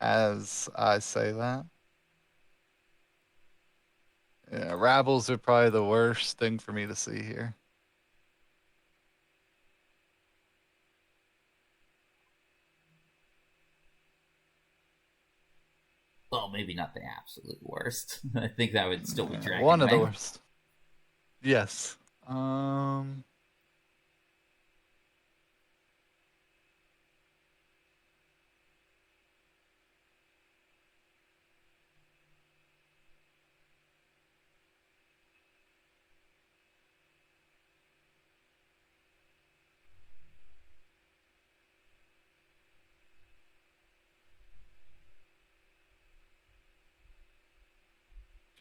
As I say that. Yeah, Rabbles are probably the worst thing for me to see here. Well, maybe not the absolute worst. I think that would still be Dragon One of the Wing. worst. Yes.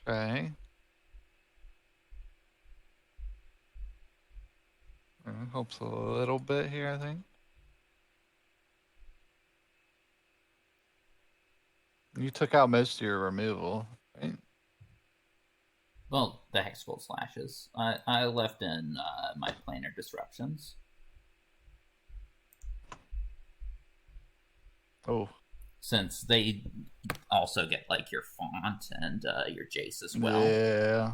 Okay. Helps a little bit here, I think. You took out most of your removal, right? Well, the Hexable Slashes. I left in my planar disruptions. Oh. Since they also get like your font and your Jace as well. Yeah.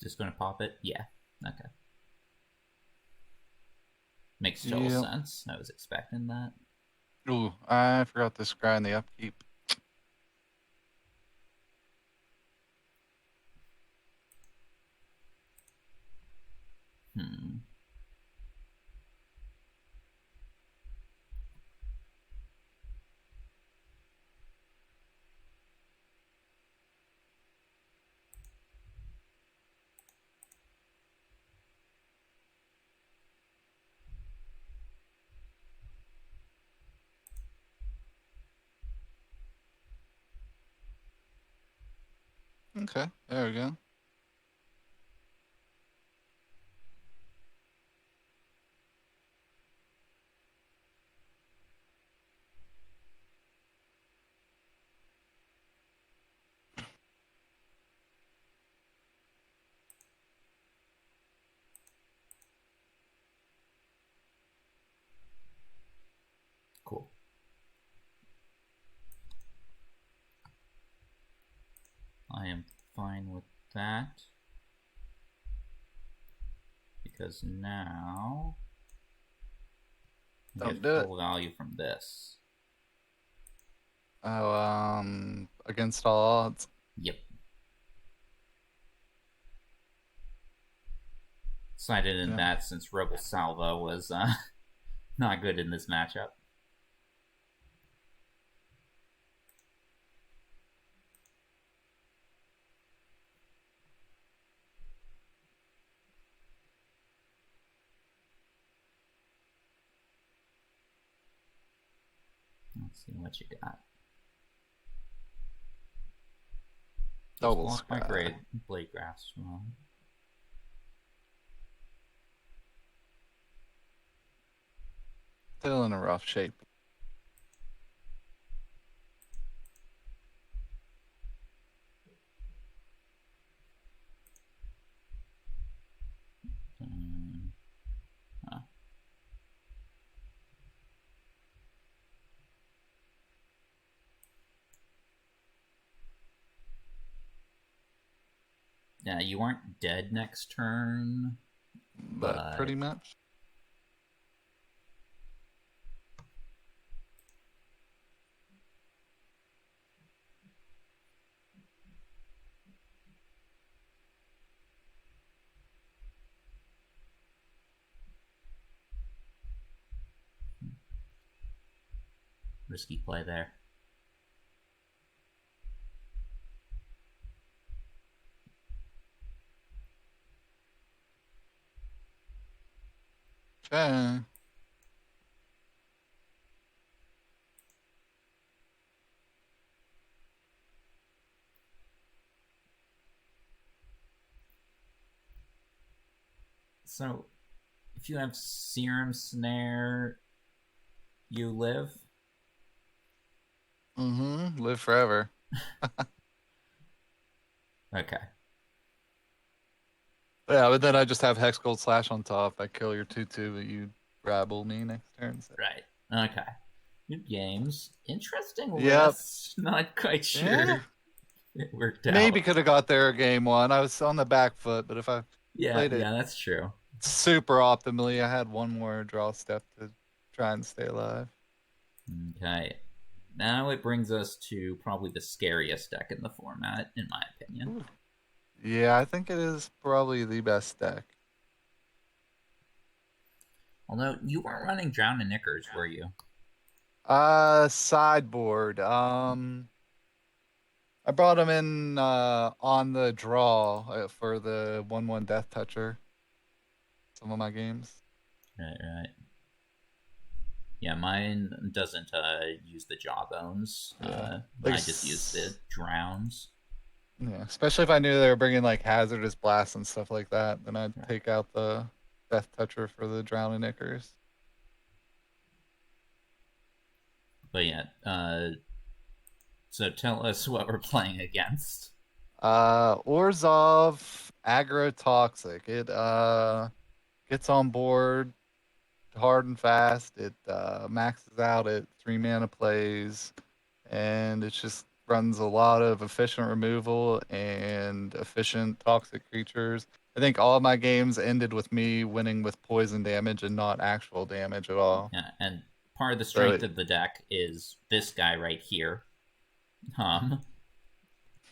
Just going to pop it? Yeah. Okay. Makes total sense. I was expecting that. Ooh, I forgot to scry the upkeep. Hmm. Okay, there we go. Cool. I am fine with that. Because now I get full value from this. Oh, against all odds. Yep. Cited in that since Rebel Salvo was not good in this matchup. Let's see what you got. Double block my blade grasp. Well, still in a rough shape. Yeah, you aren't dead next turn, but pretty much. Risky play there. Okay. So, if you have Serum Snare, you live? Mm-hmm. Live forever. Okay. Yeah, but then I just have Hex Gold Slash on top. I kill your 2/2, but you rabble me next turn. So. Right. Okay. Good games. Interesting Yep. list. Not quite sure. Yeah. It worked out. Maybe could have got there game one. I was on the back foot, but if I played it that's true. super optimally, I had one more draw step to try and stay alive. Okay. Now it brings us to probably the scariest deck in the format, in my opinion. Ooh. Yeah, I think it is probably the best deck. Although you weren't running Drown and Knickers, were you? Sideboard. I brought him in on the draw for the 1/1 Death Toucher. Some of my games. Right. Yeah, mine doesn't use the Jawbones. I just use the Drowns. Yeah, especially if I knew they were bringing like Hazardous Blast and stuff like that, then I'd take out the Death Toucher for the Drowning Knickers. But yeah, so tell us what we're playing against. Orzhov Agrotoxic. It gets on board hard and fast. It maxes out at 3 mana plays, and it's just runs a lot of efficient removal and efficient toxic creatures. I think all of my games ended with me winning with poison damage and not actual damage at all. Yeah, and part of the So strength of the deck is this guy right here.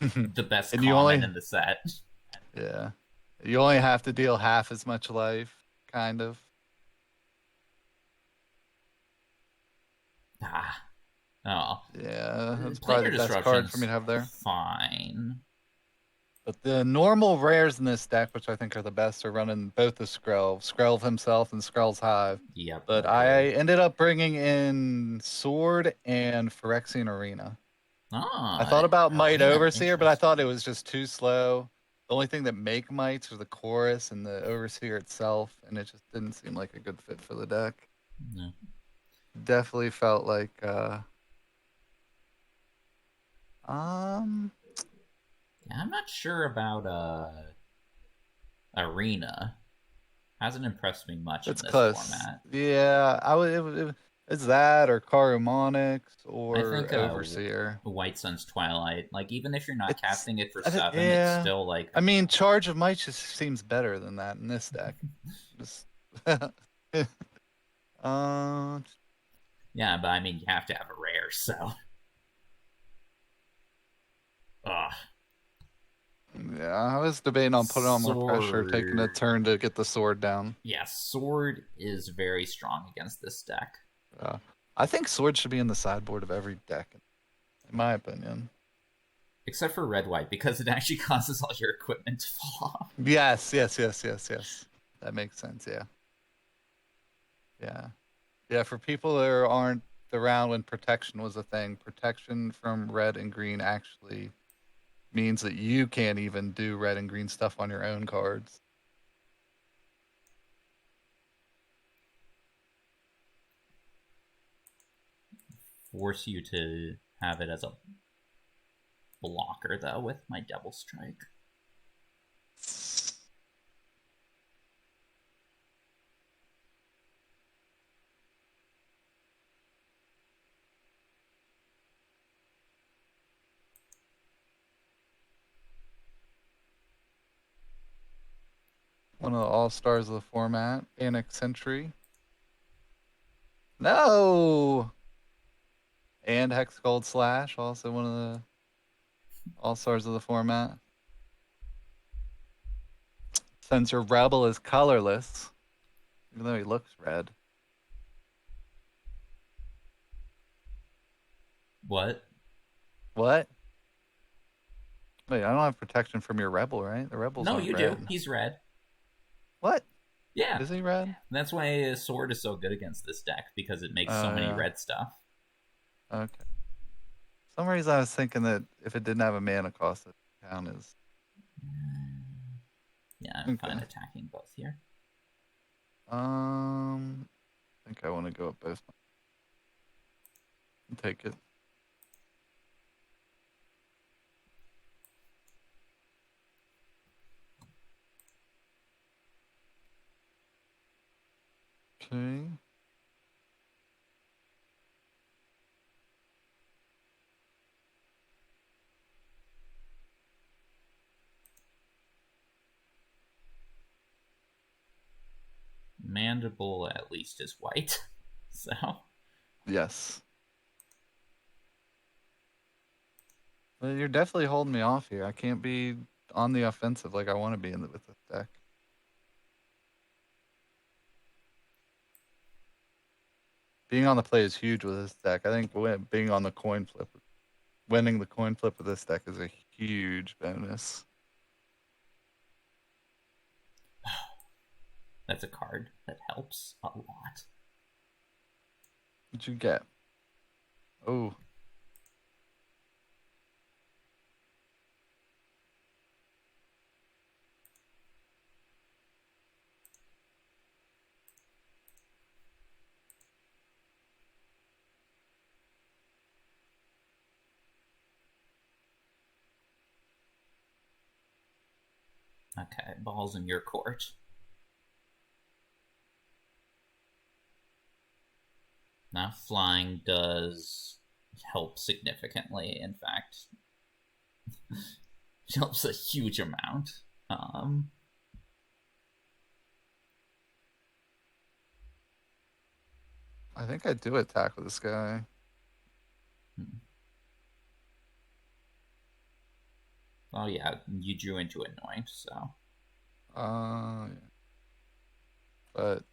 The best and you common only in the set. yeah. You only have to deal half as much life, kind of. Ah. Oh. Yeah, that's Planar probably the best card for me disruption's to have there. fine. But the normal rares in this deck, which I think are the best, are running both the Skrelv himself and Skrelv's Hive. Yep, But I agreed. ended up bringing in Sword and Phyrexian Arena. I Ah, thought about Might Arena, Overseer, but I thought it interesting. was just too slow. The only thing that make Mites are the chorus and the Overseer itself, and it just didn't seem like a good fit for the deck. No. Definitely felt like um Yeah, I'm not sure about Arena. Hasn't impressed me much in it's this close. format. Yeah, I would it's that or Karumonics I or think Overseer. White Sun's Twilight, like even if you're not It's casting it for I think 7, it's yeah. still like I mean, Charge of Might just seems better than that in this deck. Just uh yeah, but I mean you have to have a rare, so ugh. yeah, I was debating on putting on more pressure, taking a Sword. turn to get the sword down. Yeah, Sword is very strong against this deck. Uh, I think sword should be in the sideboard of every deck, in my opinion. Except for red white, because it actually causes all your equipment to fall off. Yes, yes, yes, yes, yes. That makes sense. Yeah, yeah, yeah. For people that aren't around when protection was a thing, protection from red and green actually means that you can't even do red and green stuff on your own cards. Force you to have it as a blocker, though, with my Double Strike. One of the all-stars of the format, Panic Sentry. No! And Hex Gold Slash, also one of the all-stars of the format. Since your Rebel is colorless, even though he looks red. What? What? Wait, I don't have protection from your Rebel, right? The Rebels No, aren't you do. red. He's red. What? Yeah. Is he red? That's why his sword is so good against this deck, because it makes so many Yeah. red stuff. Okay. For some reason I was thinking that if it didn't have a mana cost, it would count as... Yeah, I'm Okay. fine attacking both here. I think I want to go up both. Take it. Okay. Mandible at least is white, so Yes. Well, you're definitely holding me off here. I can't be on the offensive like I want to be with this deck. Being on the play is huge with this deck. I think being on the coin flip, winning the coin flip with this deck is a huge bonus. that's a card that helps a lot. What'd you get? Oh. Okay, ball's in your court. Now flying does helps significantly. In fact, helps a huge amount. I think I do attack with this guy. Oh yeah, you drew into Anoint, so. Yeah. But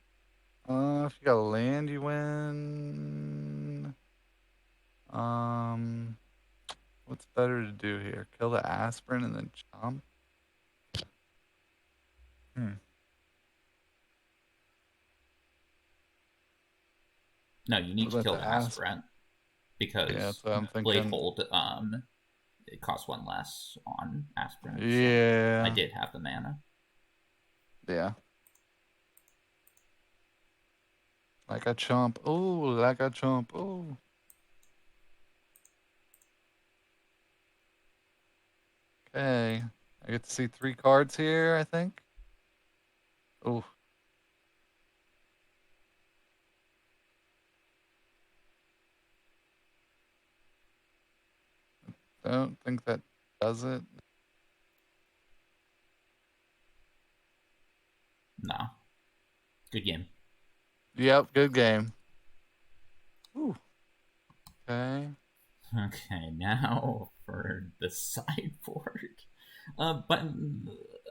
if you got land, you win. What's better to do here? Kill the aspirin and then chomp? No, you need to Let kill the the aspirant because that's what I'm Blade thinking. Hold, it costs 1 less on aspirant. Yeah. So I did have the mana. Yeah. Like a chomp. Oh, like a chomp. Oh. Okay. I get to see 3 cards here, I think. Oh. I don't think that does it. No. Good game. Yep, good game. Ooh. Okay. Okay, now for the sideboard. But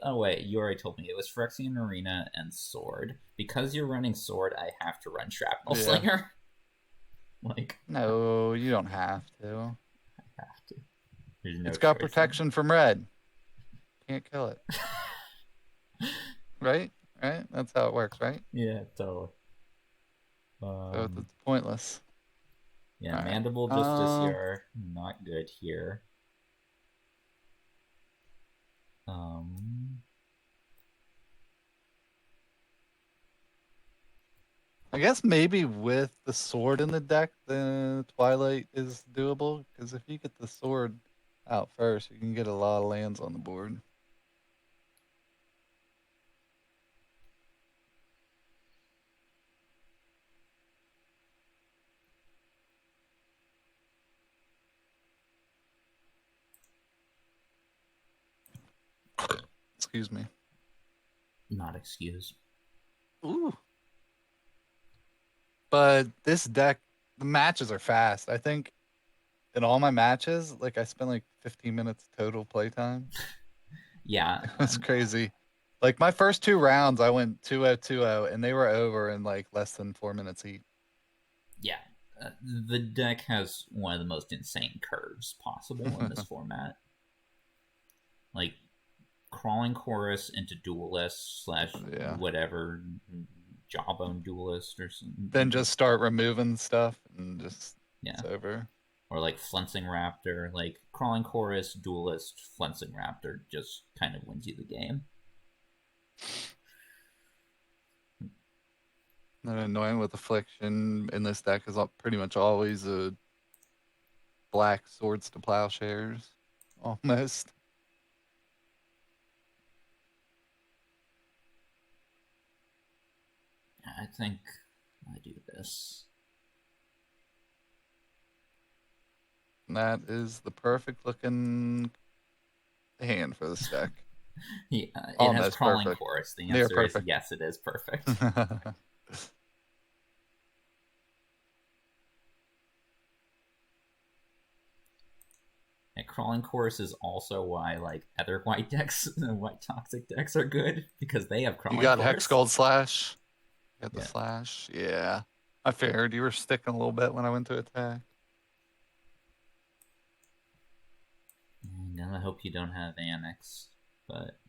oh wait, you already told me it was Phyrexian Arena and Sword. Because you're running Sword, I have to run Shrapnel Slinger. Like, no, you don't have to. I have to. There's no It's got choice protection from red. Can't kill it. Right? Right? That's how it works, right? Yeah, totally. So it's pointless. Yeah, All Mandible right. Justiciar, not good here. I guess maybe with the sword in the deck, the Twilight is doable. Because if you get the sword out first, you can get a lot of lands on the board. Excuse me. Not excuse. Ooh. But this deck, the matches are fast. I think in all my matches, like I spent like 15 minutes total playtime. Yeah. That's crazy. Like my first 2 rounds, I went 2-0, 2-0, and they were over in like less than 4 minutes each. Yeah. The deck has one of the most insane curves possible in this format. Like, Crawling Chorus into Duelist / whatever, Jawbone Duelist or something. Then just start removing stuff and just it's over. Or like Flensing Raptor. Like, Crawling Chorus, Duelist, Flensing Raptor just kind of wins you the game. And annoying with Affliction in this deck is pretty much always a black Swords to Plowshares. Almost. I think I do this. And that is the perfect looking hand for this deck. It has Crawling Chorus. The answer is yes, it is perfect. Crawling Chorus is also why like other white decks, white toxic decks are good because they have Crawling Chorus. You got Hexgold Slash. You got the slash. Yeah. I figured you were sticking a little bit when I went to attack. I hope you don't have Annex, but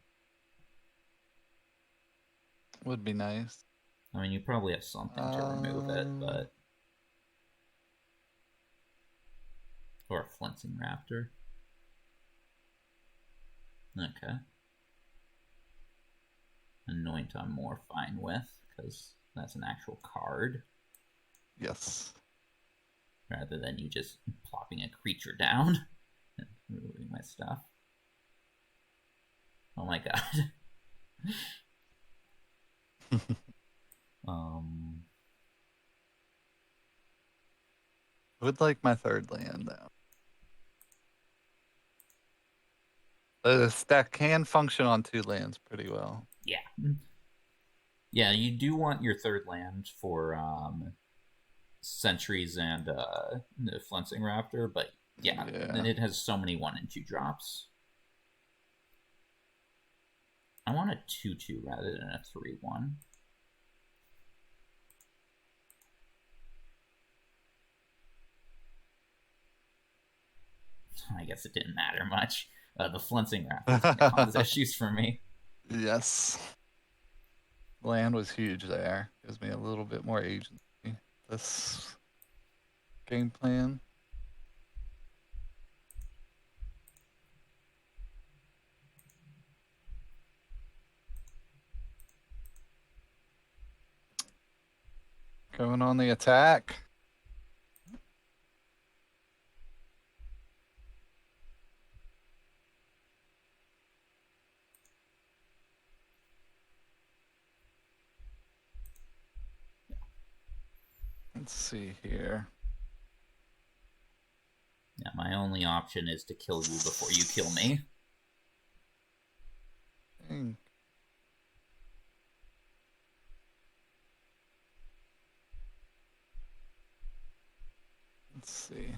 would be nice. I mean, you probably have something to remove it, but or a Flensing Raptor. Okay. Anoint I'm more fine with, because that's an actual card. Yes. Rather than you just plopping a creature down and removing my stuff. Oh my god. would like my third land, though. This deck can function on 2 lands pretty well. Yeah. Yeah, you do want your third land for Sentries and the Flensing Raptor, but yeah, it has so many 1 and 2 drops. I want a 2/2 rather than a 3/1. I guess it didn't matter much. The Flensing Raptors cause issues for me. Yes. Land was huge there. Gives me a little bit more agency. This game plan. Going on the attack. Let's see here. Yeah, my only option is to kill you before you kill me. Let's see.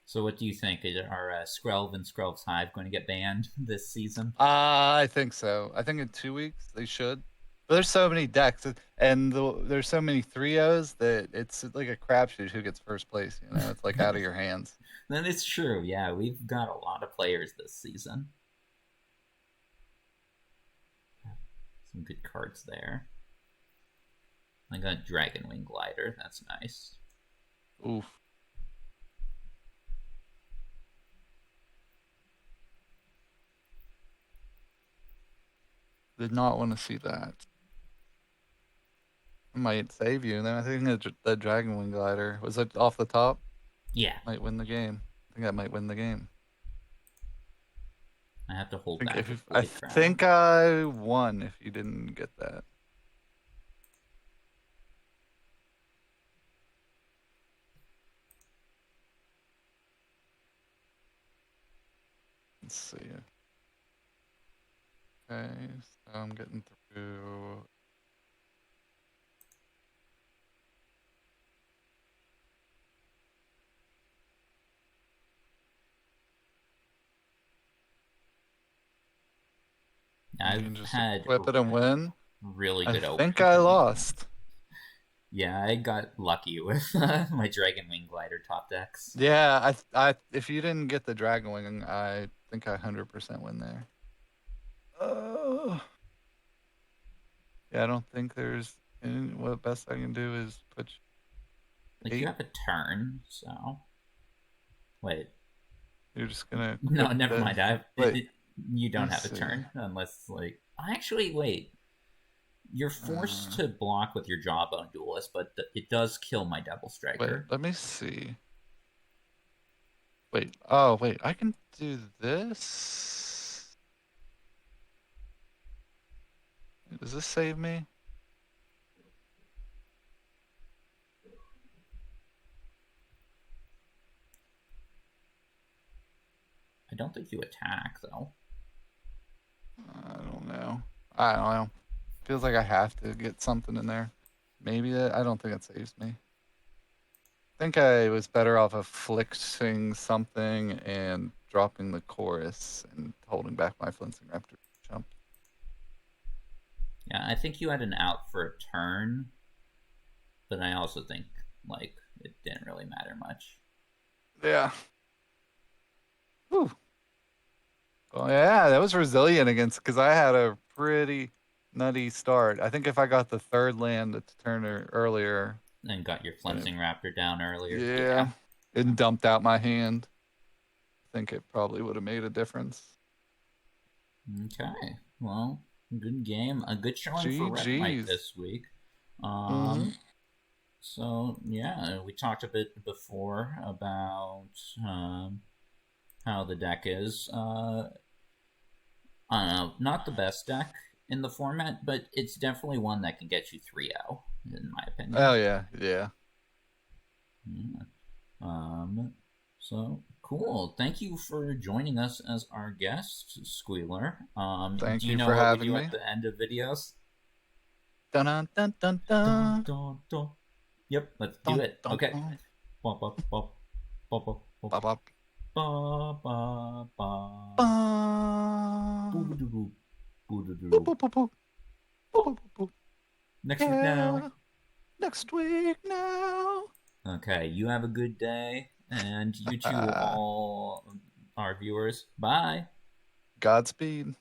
So what do you think? Are Skrelv and Skrelv's Hive going to get banned this season? I think so. I think in 2 weeks they should. But there's so many decks, and there's so many 3-0s that it's like a crapshoot who gets first place. You know, it's like out of your hands. Then it's true. Yeah, we've got a lot of players this season. Some good cards there. I got Dragonwing Glider. That's nice. Oof. Did not want to see that. I might save you. And then I think the Dragonwing Glider, was it off the top? Yeah. Might win the game. I think that might win the game. I have to hold back. I think I won if you didn't get that. Let's see. Okay, so I'm getting through. I've just had equip it and win. Really good. I think I lost. Yeah, I got lucky with my Dragonwing Glider top decks. Yeah, I if you didn't get the Dragonwing, I think I 100% win there. Yeah, I don't think there's any, what best I can do is put. Like 8. You have a turn, so wait. You're just gonna. No, never mind. You don't have a turn unless like. Actually, wait. You're forced to block with your Jawbone Duelist, but it does kill my Devil Striker. Wait, let me see. Wait. Oh, wait. I can do this. Does this save me? I don't think you attack, though. I don't know. Feels like I have to get something in there. Maybe that. I don't think it saves me. I think I was better off afflicting something and dropping the chorus and holding back my Flensing Raptor jump. Yeah, I think you had an out for a turn, but I also think like it didn't really matter much. Yeah. Whew. Well, yeah, that was resilient against because I had a pretty nutty start. I think if I got the third land at the turn earlier. And got your Flensing Raptor down earlier. Yeah. And dumped out my hand. I think it probably would have made a difference. Okay. Well, good game. A good showing for Red White this week. So, yeah, we talked a bit before about how the deck is. I don't know, not the best deck in the format, but it's definitely one that can get you 3-0, in my opinion. Oh, yeah, yeah. Yeah. So cool. Thank you for joining us as our guest, Squealer. Thank Do you you know for what we having do me. at the end of videos? Dun dun dun dun Dun, dun dun, dun. Yep, let's do dun it. dun Okay. dun. Bop, bop, bop, bop, bop, bop, Bop bop. ba, ba, ba. Bum. Boo-doo-doo, Boop boo-doo-doo. boop boop boop. Boop Boop. boop boop boop. Next week now. Yeah. Next week now. Okay, you have a good day, and you too, all our viewers. Bye. Godspeed.